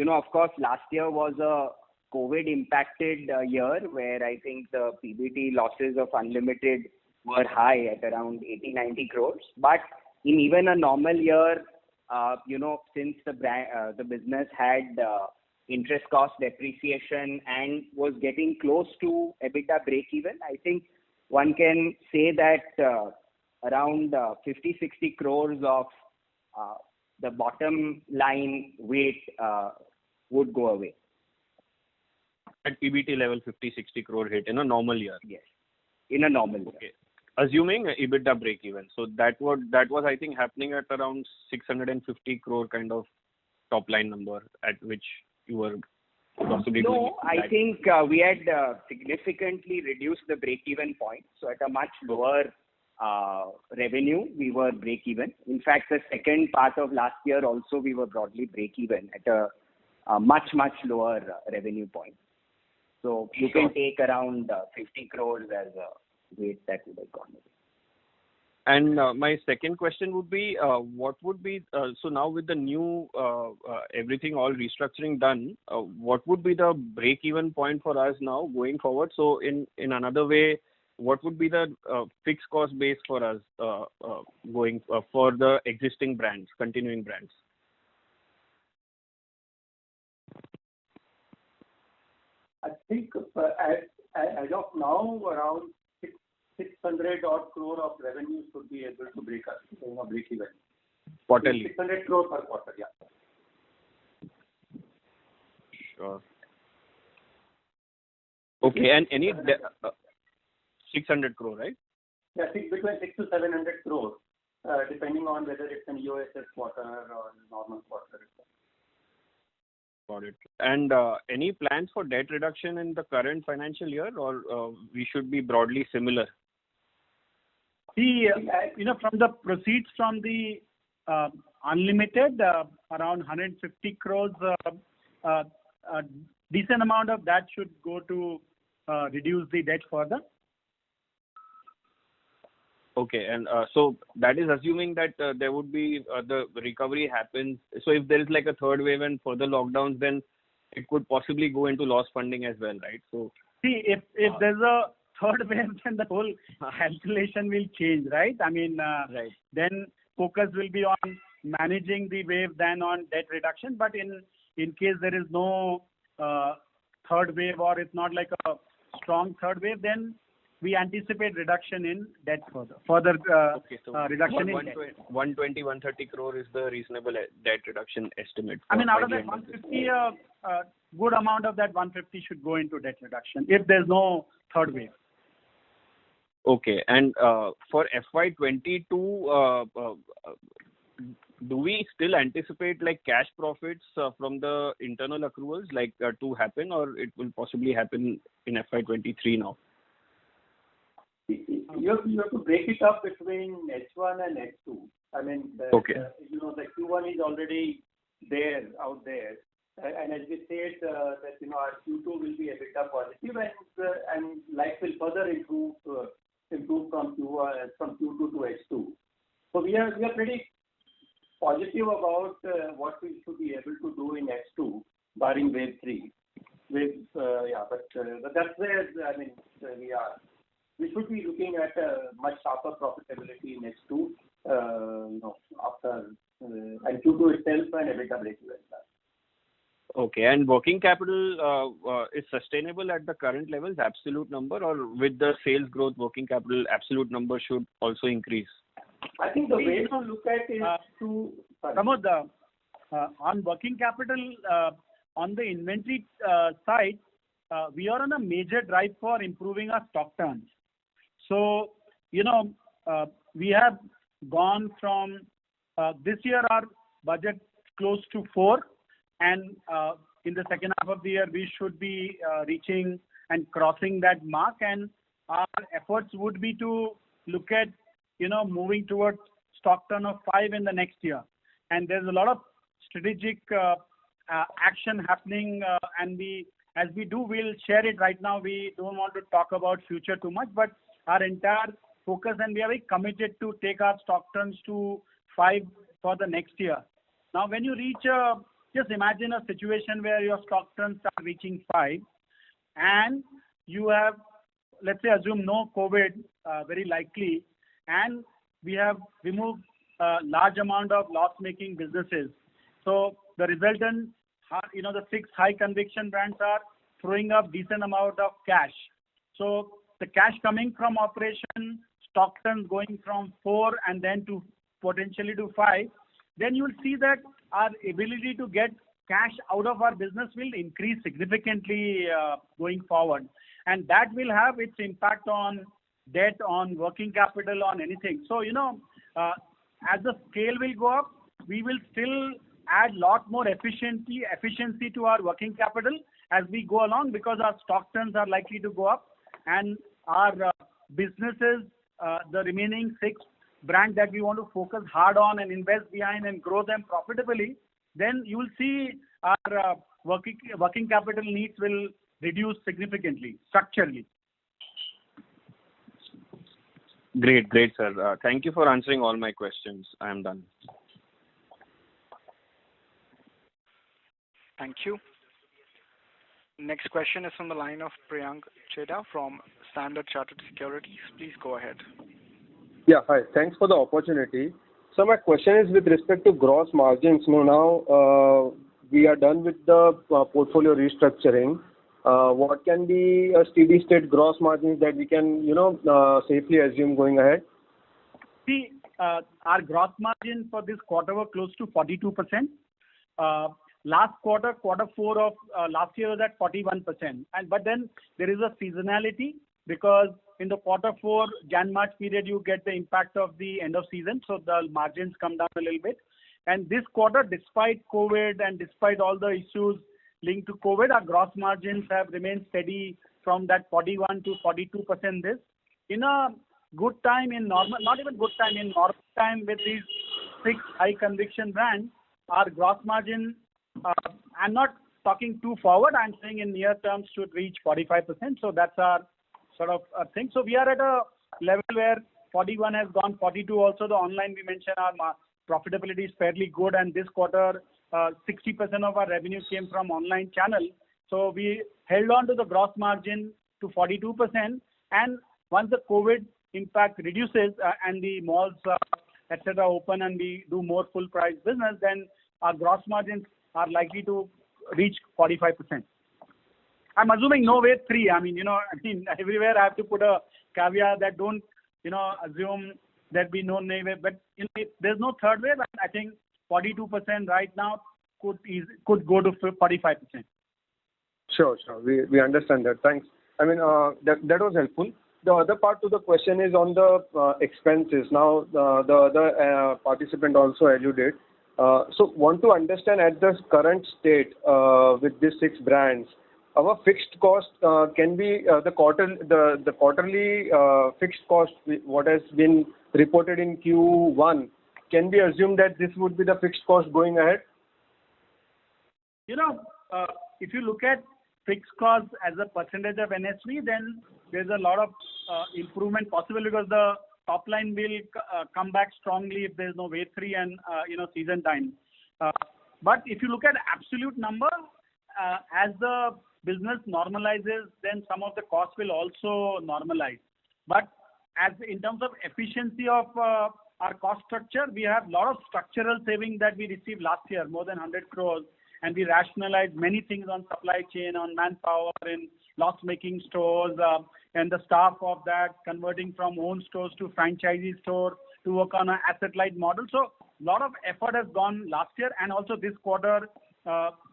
of course, last year was a COVID impacted year where I think the PBT losses of Unlimited were high at around 80-90 crores. But in even a normal year, since the business had interest cost depreciation and was getting close to EBITDA break even, I think one can say that around 50-60 crores of the bottom line weight would go away. At PBT level, 50-60 crore hit in a normal year. Yes, in a normal year. Okay. Assuming EBITDA break even. So that was I think happening at around 650 crore kind of top line number at which you were possibly doing. No, I think we had significantly reduced the break even point. So at a much lower revenue, we were break even. In fact, the second part of last year also we were broadly break even at a much lower revenue point. So you can take around 50 crores as a weight that would have gone away. And my second question would be, what would be, so now with the new, everything all restructuring done, what would be the break-even point for us now going forward? So in another way, what would be the fixed cost base for us going for the existing brands, continuing brands? I think as of now, around 600 odd crore of revenue should be able to break even. Quarterly? 600 crore per quarter, yeah. Sure. Okay, and any 600 crore, right? Yeah, between 600 to 700 crore, depending on whether it's an EOSS quarter or normal quarter. Got it. And any plans for debt reduction in the current financial year, or we should be broadly similar? See, from the proceeds from the Unlimited, around 150 crores, a decent amount of that should go to reduce the debt further. Okay, and so that is assuming that there would be the recovery happens. So if there is like a third wave and further lockdowns, then it could possibly go into loss funding as well, right? So see, if there's a third wave, then the whole calculation will change, right? I mean, right. Then focus will be on managing the wave than on debt reduction. But in case there is no third wave, or it's not like a strong third wave, then we anticipate reduction in debt further okay, so reduction in debt. 120-130 crore is the reasonable debt reduction estimate. I mean, out of that 150, a good amount of that 150 should go into debt reduction if there's no third wave. Okay, and for FY22, do we still anticipate like cash profits from the internal accruals to happen, or it will possibly happen in FY23 now? You have to break it up between H1 and H2. I mean, the Q1 is already out there. And as we said, that our Q2 will be EBITDA positive, and life will further improve from Q2 to H2. So we are pretty positive about what we should be able to do in H2, barring wave 3. But that's where we are. We should be looking at a much sharper profitability in H2 after and Q2 itself and EBITDA break even. Okay. And working capital is sustainable at the current levels, absolute number, or with the sales growth, working capital absolute number should also increase? I think the way to look at it is to Pramod, on working capital, on the inventory side, we are on a major drive for improving our stock turns. So, we have gone from this year our budget close to 4, and in the second half of the year we should be reaching and crossing that mark, and our efforts would be to look at moving towards stock turn of 5 in the next year. And there's a lot of strategic action happening, and as we do, we'll share it. Right now we don't want to talk about future too much, but our entire focus, and we are very committed to take our stock turns to 5 for the next year. Now when you reach just imagine a situation where your stock turns start reaching 5, and you have, let's say, assume no COVID, very likely, and we have removed a large amount of loss-making businesses. So the resultant, the 6 high conviction brands are throwing up decent amount of cash. So the cash coming from operation, stock turns going from 4 and then to potentially to 5, then you'll see that our ability to get cash out of our business will increase significantly going forward. And that will have its impact on debt, on working capital, on anything. So, as the scale will go up, we will still add lot more efficiency to our working capital as we go along, because our stock turns are likely to go up, and our businesses, the remaining 6 brands that we want to focus hard on and invest behind and grow them profitably, then you will see our working capital needs will reduce significantly, structurally. Great, sir. Thank you for answering all my questions. I am done. Thank you. Next question is from the line of Priyank Chheda from Standard Chartered Securities. Please go ahead. Yeah, hi. Thanks for the opportunity. So my question is with respect to gross margins. Now we are done with the portfolio restructuring. What can be a steady state gross margins that we can, safely assume going ahead? See, our gross margin for this quarter were close to 42%. Last quarter 4 of last year was at 41%. But then there is a seasonality, because in the quarter 4 Jan-March period you get the impact of the end of season, so the margins come down a little bit. And this quarter, despite COVID and despite all the issues linked to COVID, our gross margins have remained steady from that 41 to 42% this. In a good time, in normal, not even good time, in normal time with these 6 high conviction brands, our gross margin, I'm not talking too forward, I'm saying in near term should reach 45%. So that's our sort of thing. So we are at a level where 41 has gone, 42 also. The online we mentioned our profitability is fairly good, and this quarter 60% of our revenue came from online channel. So we held on to the gross margin to 42%, and once the COVID impact reduces and the malls etc. open and we do more full price business, then our gross margins are likely to reach 45%. I'm assuming no wave 3. Everywhere I have to put a caveat that don't, assume there be no wave. But if there's no third wave, I think 42% right now could go to 45%. Sure. We understand that. Thanks. That was helpful. The other part to the question is on the expenses. Now, the other participant also alluded. So want to understand at this current state with these 6 brands, our fixed cost can be the quarterly fixed cost what has been reported in Q1. Can we assume that this would be the fixed cost going ahead? If you look at fixed costs as a percentage of NSV, then there's a lot of improvement possible, because the top line will come back strongly if there's no wave 3 and season time. But if you look at absolute number, as the business normalizes, then some of the costs will also normalize. But as in terms of efficiency of our cost structure, we have a lot of structural savings that we received last year, more than 100 crores, and we rationalized many things on supply chain, on manpower, in loss-making stores, and the staff of that converting from own stores to franchisee store to work on an asset-light model. So a lot of effort has gone last year and also this quarter.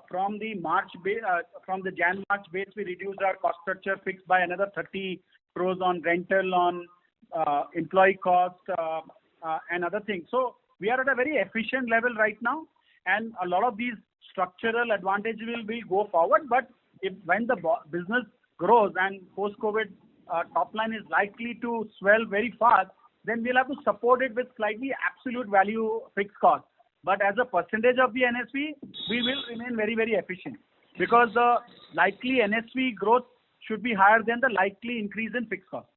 From the Jan-March base, we reduced our cost structure fixed by another 30 crores on rental, on employee cost, and other things. So we are at a very efficient level right now, and a lot of these structural advantages will go forward. But when the business grows and post-COVID top line is likely to swell very fast, then we'll have to support it with slightly absolute value fixed cost. But as a percentage of the NSV, we will remain very, very efficient because the likely NSV growth should be higher than the likely increase in fixed cost.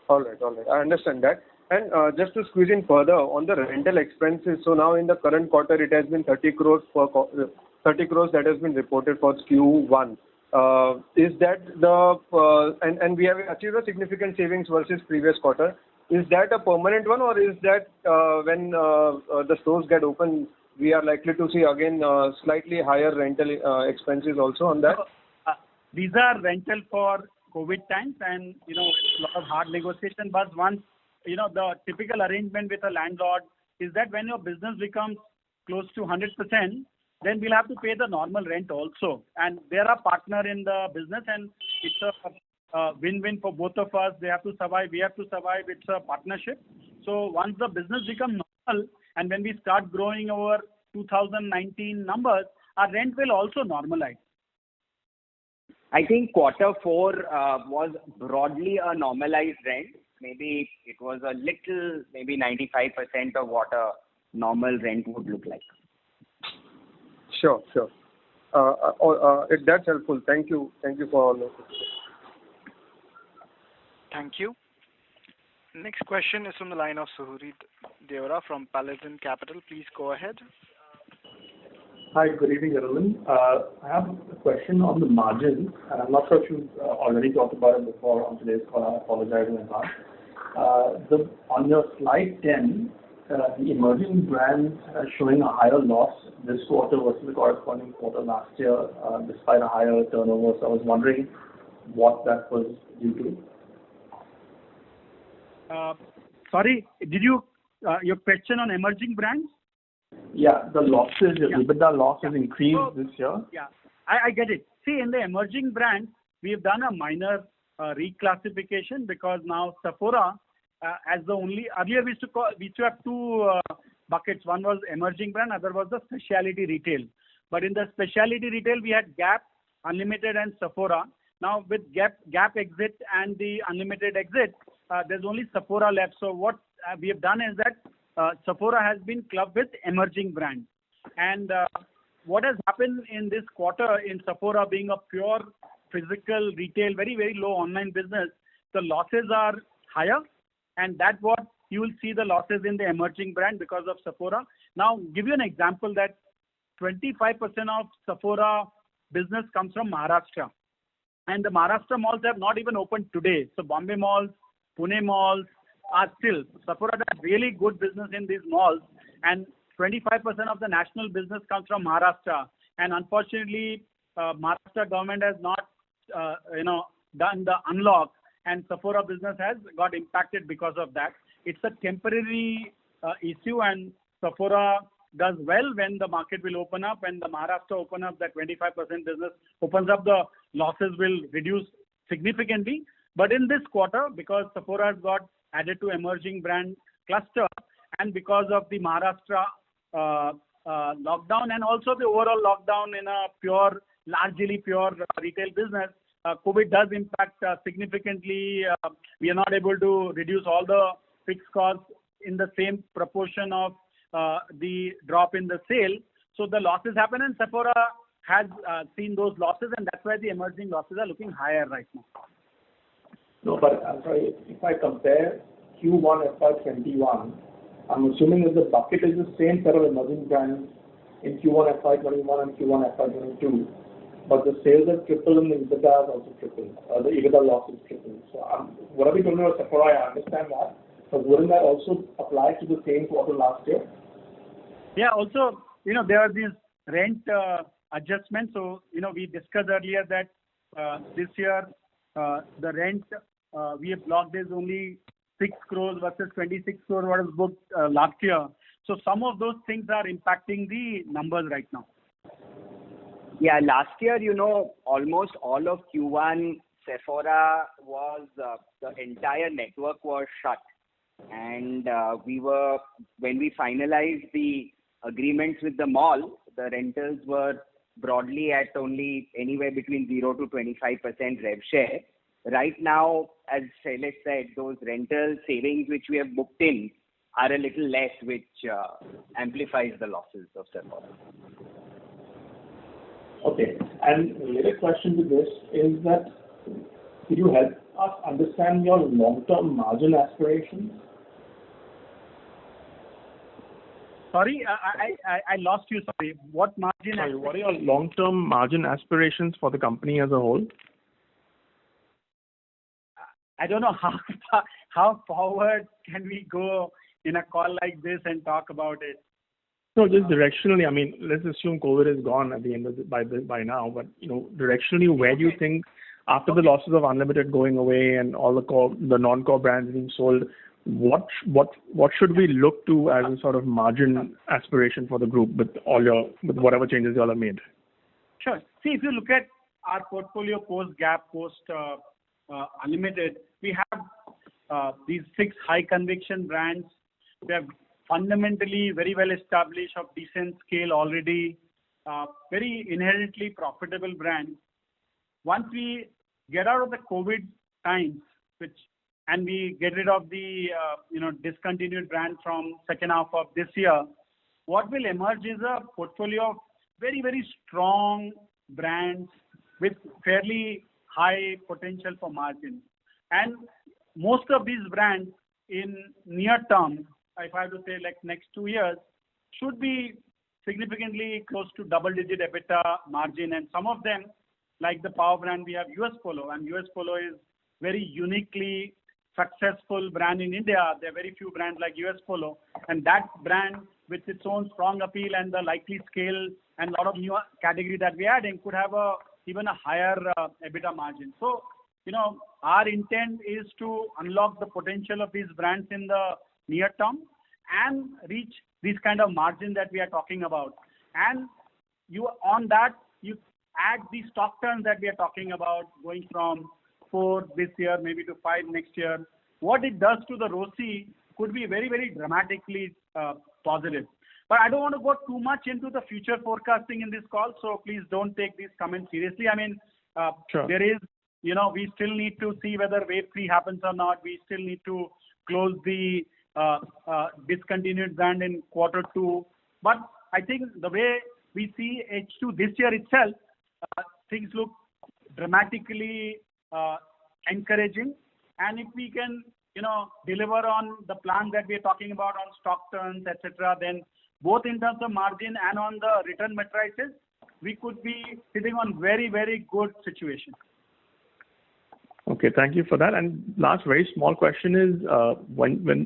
All right. I understand that. And just to squeeze in further on the rental expenses, so now in the current quarter, it has been 30 crores that has been reported for Q1. Is that and we have achieved a significant savings versus previous quarter. Is that a permanent one, or is that when the stores get open, we are likely to see again slightly higher rental expenses also on that? These are rental for COVID times, and a lot of hard negotiation. But once the typical arrangement with a landlord is that when your business becomes close to 100%, then we'll have to pay the normal rent also. And they're a partner in the business, and it's a win-win for both of us. They have to survive, we have to survive. It's a partnership. So once the business becomes normal, and when we start growing over 2019 numbers, our rent will also normalize. I think quarter 4 was broadly a normalized rent. Maybe it was a little, maybe 95% of what a normal rent would look like. Sure. That's helpful. Thank you for all this. Thank you. Next question is from the line of Suhrid Deora from Paladin Capital. Please go ahead. Hi, good evening, everyone. I have a question on the margins, and I'm not sure if you've already talked about it before on today's call. I apologize in advance. On your slide 10, the emerging brands are showing a higher loss this quarter versus the corresponding quarter last year, despite a higher turnover. So I was wondering what that was due to. Sorry, did you your question on emerging brands? Yeah, the losses, your EBITDA loss has increased this year. Yeah, I get it. See, in the emerging brands, we have done a minor reclassification because now Sephora, as the only, earlier we used to have two buckets. One was emerging brand, other was the specialty retail. But in the specialty retail, we had Gap, Unlimited, and Sephora. Now with Gap exit and the Unlimited exit, there's only Sephora left. So what we have done is that Sephora has been clubbed with emerging brands. And what has happened in this quarter in Sephora being a pure physical retail, very, very low online business, the losses are higher. And that's what you will see the losses in the emerging brand because of Sephora. Now, give you an example that 25% of Sephora business comes from Maharashtra. And the Maharashtra malls have not even opened today. So Bombay malls, Pune malls are still. Sephora does really good business in these malls. And 25% of the national business comes from Maharashtra. And unfortunately, Maharashtra government has not, done the unlock. And Sephora business has got impacted because of that. It's a temporary issue, and Sephora does well when the market will open up, and the Maharashtra open up, that 25% business opens up, the losses will reduce significantly. But in this quarter, because Sephora has got added to emerging brand cluster, and because of the Maharashtra lockdown and also the overall lockdown in a largely pure retail business, COVID does impact significantly. We are not able to reduce all the fixed costs in the same proportion of the drop in the sale. So the losses happen, and Sephora has seen those losses, and that's why the emerging losses are looking higher right now. No, but I'm sorry, if I compare Q1 FY21, I'm assuming that the bucket is the same set of emerging brands in Q1 FY21 and Q1 FY22. But the sales have tripled and the EBITDA has also tripled. The EBITDA loss is tripled. So whatever you told me about Sephora, I understand that. But wouldn't that also apply to the same quarter last year? Yeah, also, there are these rent adjustment. So, we discussed earlier that this year the rent we have blocked is only 6 crores versus 26 crores what was booked last year. So some of those things are impacting the numbers right now. Yeah, last year, almost all of Q1, Sephora was, the entire network was shut. And when we finalized the agreements with the mall, the rentals were broadly at only anywhere between 0 to 25% rev share. Right now, as Shailesh said, those rental savings which we have booked in are a little less, which amplifies the losses of Sephora. Okay. And related question to this is that could you help us understand your long-term margin aspirations? Sorry, I lost you. Sorry. What margin? Sorry, what are your long-term margin aspirations for the company as a whole? I don't know how forward can we go in a call like this and talk about it. No, just directionally. I mean, let's assume COVID is gone at the end of by now. But directionally, where do you think, after the losses of Unlimited going away and all the non-core brands being sold, what should we look to as a sort of margin aspiration for the group with whatever changes you all have made? Sure. See, if you look at our portfolio post Gap, post Unlimited, we have these 6 high conviction brands. We have fundamentally very well established, of decent scale already, very inherently profitable brands. Once we get out of the COVID times, and we get rid of the discontinued brand from second half of this year, what will emerge is a portfolio of very, very strong brands with fairly high potential for margin. And most of these brands in near term, if I have to say like next 2 years, should be significantly close to double-digit EBITDA margin. And some of them, like the power brand, we have US Polo, and US Polo is very uniquely successful brand in India. There are very few brands like US Polo, and that brand with its own strong appeal and the likely scale and a lot of new category that we are adding could have even a higher EBITDA margin. So, our intent is to unlock the potential of these brands in the near term and reach this kind of margin that we are talking about. And you add the stock turns that we are talking about, going from 4 this year, maybe to 5 next year. What it does to the ROCE could be very, very dramatically positive. But I don't want to go too much into the future forecasting in this call, so please don't take these comments seriously. I mean, sure. There is, we still need to see whether wave 3 happens or not. We still need to close the discontinued brand in Q2. But I think the way we see H2 this year itself, things look dramatically encouraging. And if we can, deliver on the plan that we are talking about on stock turns, etc., then both in terms of margin and on the return matrices, we could be sitting on very, very good situation. Okay, thank you for that. And last very small question is,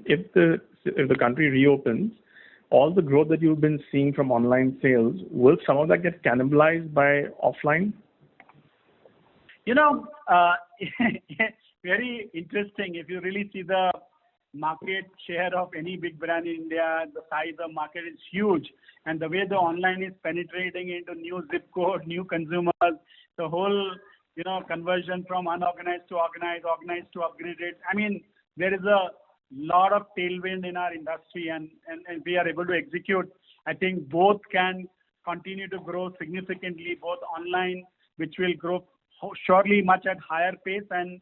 if the country reopens, all the growth that you've been seeing from online sales, will some of that get cannibalized by offline? Very interesting. If you really see the market share of any big brand in India, the size of market is huge. And the way the online is penetrating into new zip code, new consumers, the whole, conversion from unorganized to organized to upgraded. I mean, there is a lot of tailwind in our industry, and we are able to execute. I think both can continue to grow significantly, both online, which will grow surely much at higher pace, and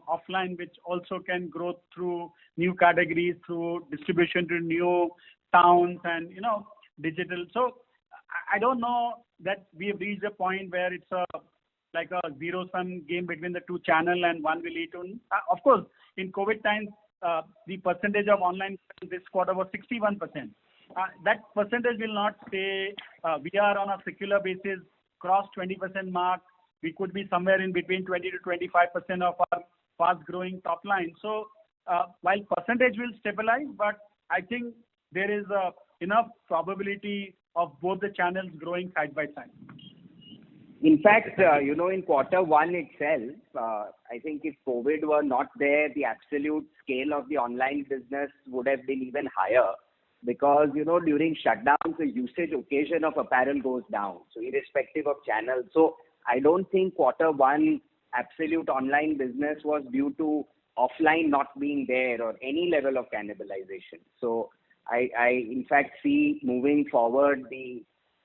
offline, which also can grow through new categories, through distribution to new towns and digital. So I don't know that we have reached a point where it's like a zero-sum game between the two channel and one will eat on. Of course, in COVID times, the percentage of online this quarter was 61%. That percentage will not stay. We are on a secular basis, cross 20% mark. We could be somewhere in between 20 to 25% of our fast-growing top line. So while percentage will stabilize, but I think there is enough probability of both the channels growing side by side. In fact, in quarter one itself, I think if COVID were not there, the absolute scale of the online business would have been even higher because, during shutdowns, the usage occasion of apparel goes down. So irrespective of channels. So I don't think quarter one absolute online business was due to offline not being there or any level of cannibalization. So I in fact see moving forward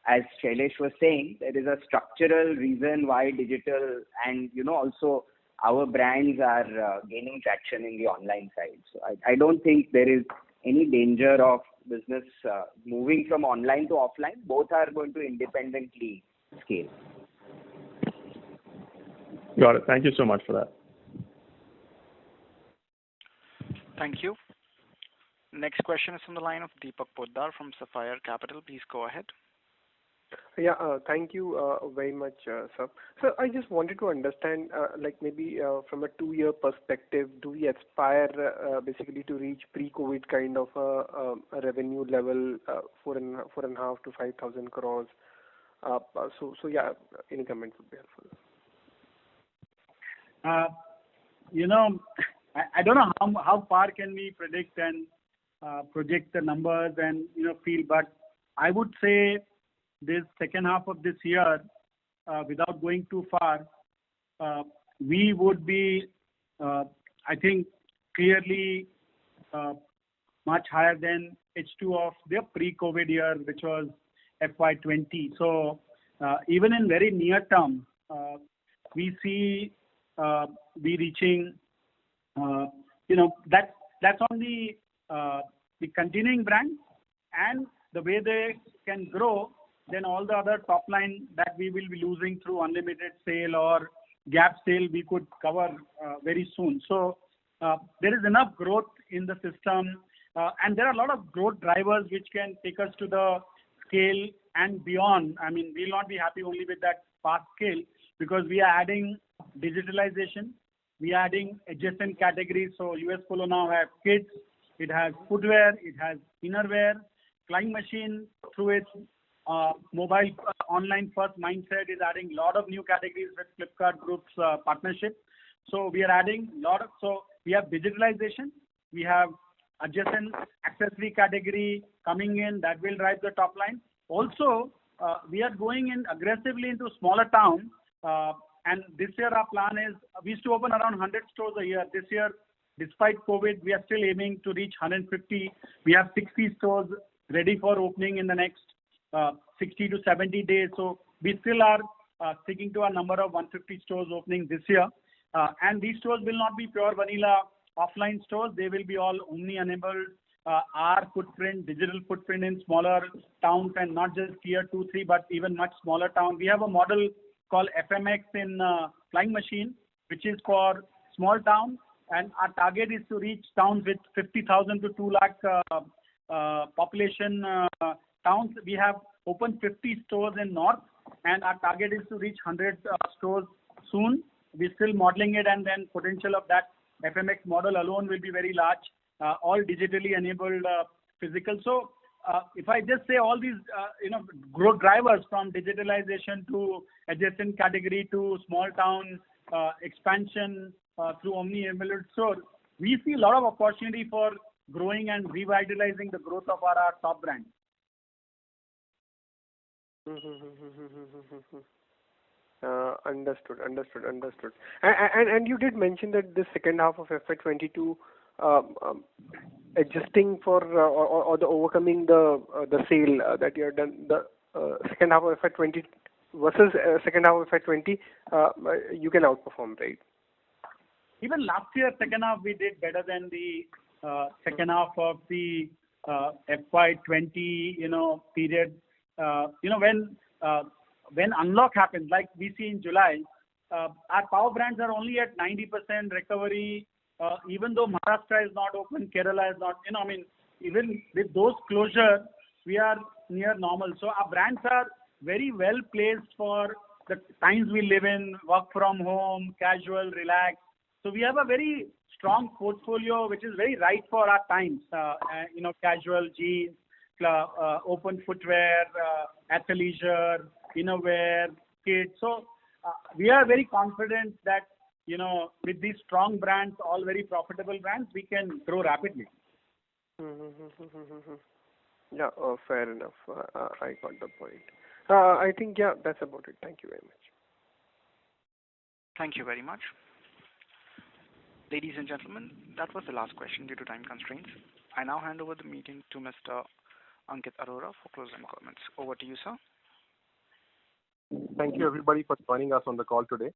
as Shailesh was saying, there is a structural reason why digital and, also our brands are gaining traction in the online side. So I don't think there is any danger of business moving from online to offline. Both are going to independently scale. Got it. Thank you so much for that. Thank you. Next question is from the line of Deepak Poddar from Sapphire Capital. Please go ahead. Yeah, thank you very much, sir. So I just wanted to understand, maybe from a 2-year perspective, do we aspire basically to reach pre-COVID kind of a revenue level, 4.5 to 5,000 crores? So yeah, any comments would be helpful. I don't know how far can we predict and project the numbers and feel, but I would say this second half of this year, without going too far, we would be, I think, clearly much higher than H2 of the pre-COVID year, which was FY20. So even in very near term, we see we reaching, that's on the continuing brand, and the way they can grow, then all the other top line that we will be losing through Unlimited sale or Gap sale, we could cover very soon. So there is enough growth in the system, and there are a lot of growth drivers which can take us to the scale and beyond. I mean, we'll not be happy only with that fast scale because we are adding digitalization, we are adding adjacent categories. So US Polo now has kids, it has footwear, it has innerwear. Flying Machine through its mobile online first mindset is adding a lot of new categories with Flipkart Group's partnership. So we are adding so we have digitalization, we have adjacent accessory category coming in that will drive the top line. Also, we are going in aggressively into smaller town, and this year our plan is we used to open around 100 stores a year. This year, despite COVID, we are still aiming to reach 150. We have 60 stores ready for opening in the next 60 to 70 days. So we still are sticking to our number of 150 stores opening this year. And these stores will not be pure vanilla offline stores. They will be all omni-enabled, our footprint, digital footprint in smaller towns, and not just tier 2, 3, but even much smaller town. We have a model called FMX in Flying Machine, which is for small town. And our target is to reach towns with 50,000 to 2 lakh population towns. We have opened 50 stores in North, and our target is to reach 100 stores soon. We're still modeling it, and then potential of that FMX model alone will be very large, all digitally enabled physical. So if I just say all these, growth drivers from digitalization to adjacent category to small town expansion through omni-enabled store, we see a lot of opportunity for growing and revitalizing the growth of our top brand. Understood. And you did mention that the second half of FY22, adjusting for or the overcoming the sale that you have done, the second half of FY20 versus second half of FY20, you can outperform, right? Even last year, second half, we did better than the second half of the FY20, period. When unlock happens, like we see in July, our power brands are only at 90% recovery, even though Maharashtra is not open, Kerala is not, even with those closures, we are near normal. So our brands are very well placed for the times we live in, work from home, casual, relax. So we have a very strong portfolio, which is very right for our times, casual, jeans, open footwear, athleisure, innerwear, kids. So we are very confident that, with these strong brands, all very profitable brands, we can grow rapidly. Yeah, fair enough. I got the point. I think, yeah, that's about it. Thank you very much. Thank you very much. Ladies and gentlemen, that was the last question due to time constraints. I now hand over the meeting to Mr. Ankit Arora for closing comments. Over to you, sir. Thank you, everybody, for joining us on the call today.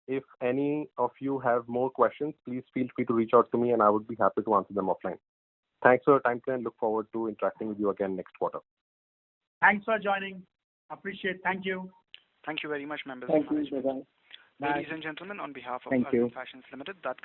If any of you have more questions, please feel free to reach out to me, and I would be happy to answer them offline. Thanks for your time today, and look forward to interacting with you again next quarter. Thanks for joining. Appreciate. Thank you. Thank you very much, members Thank of you. management. Bye-bye. Ladies and gentlemen, on behalf of Thank you. Arvind Fashions Limited, that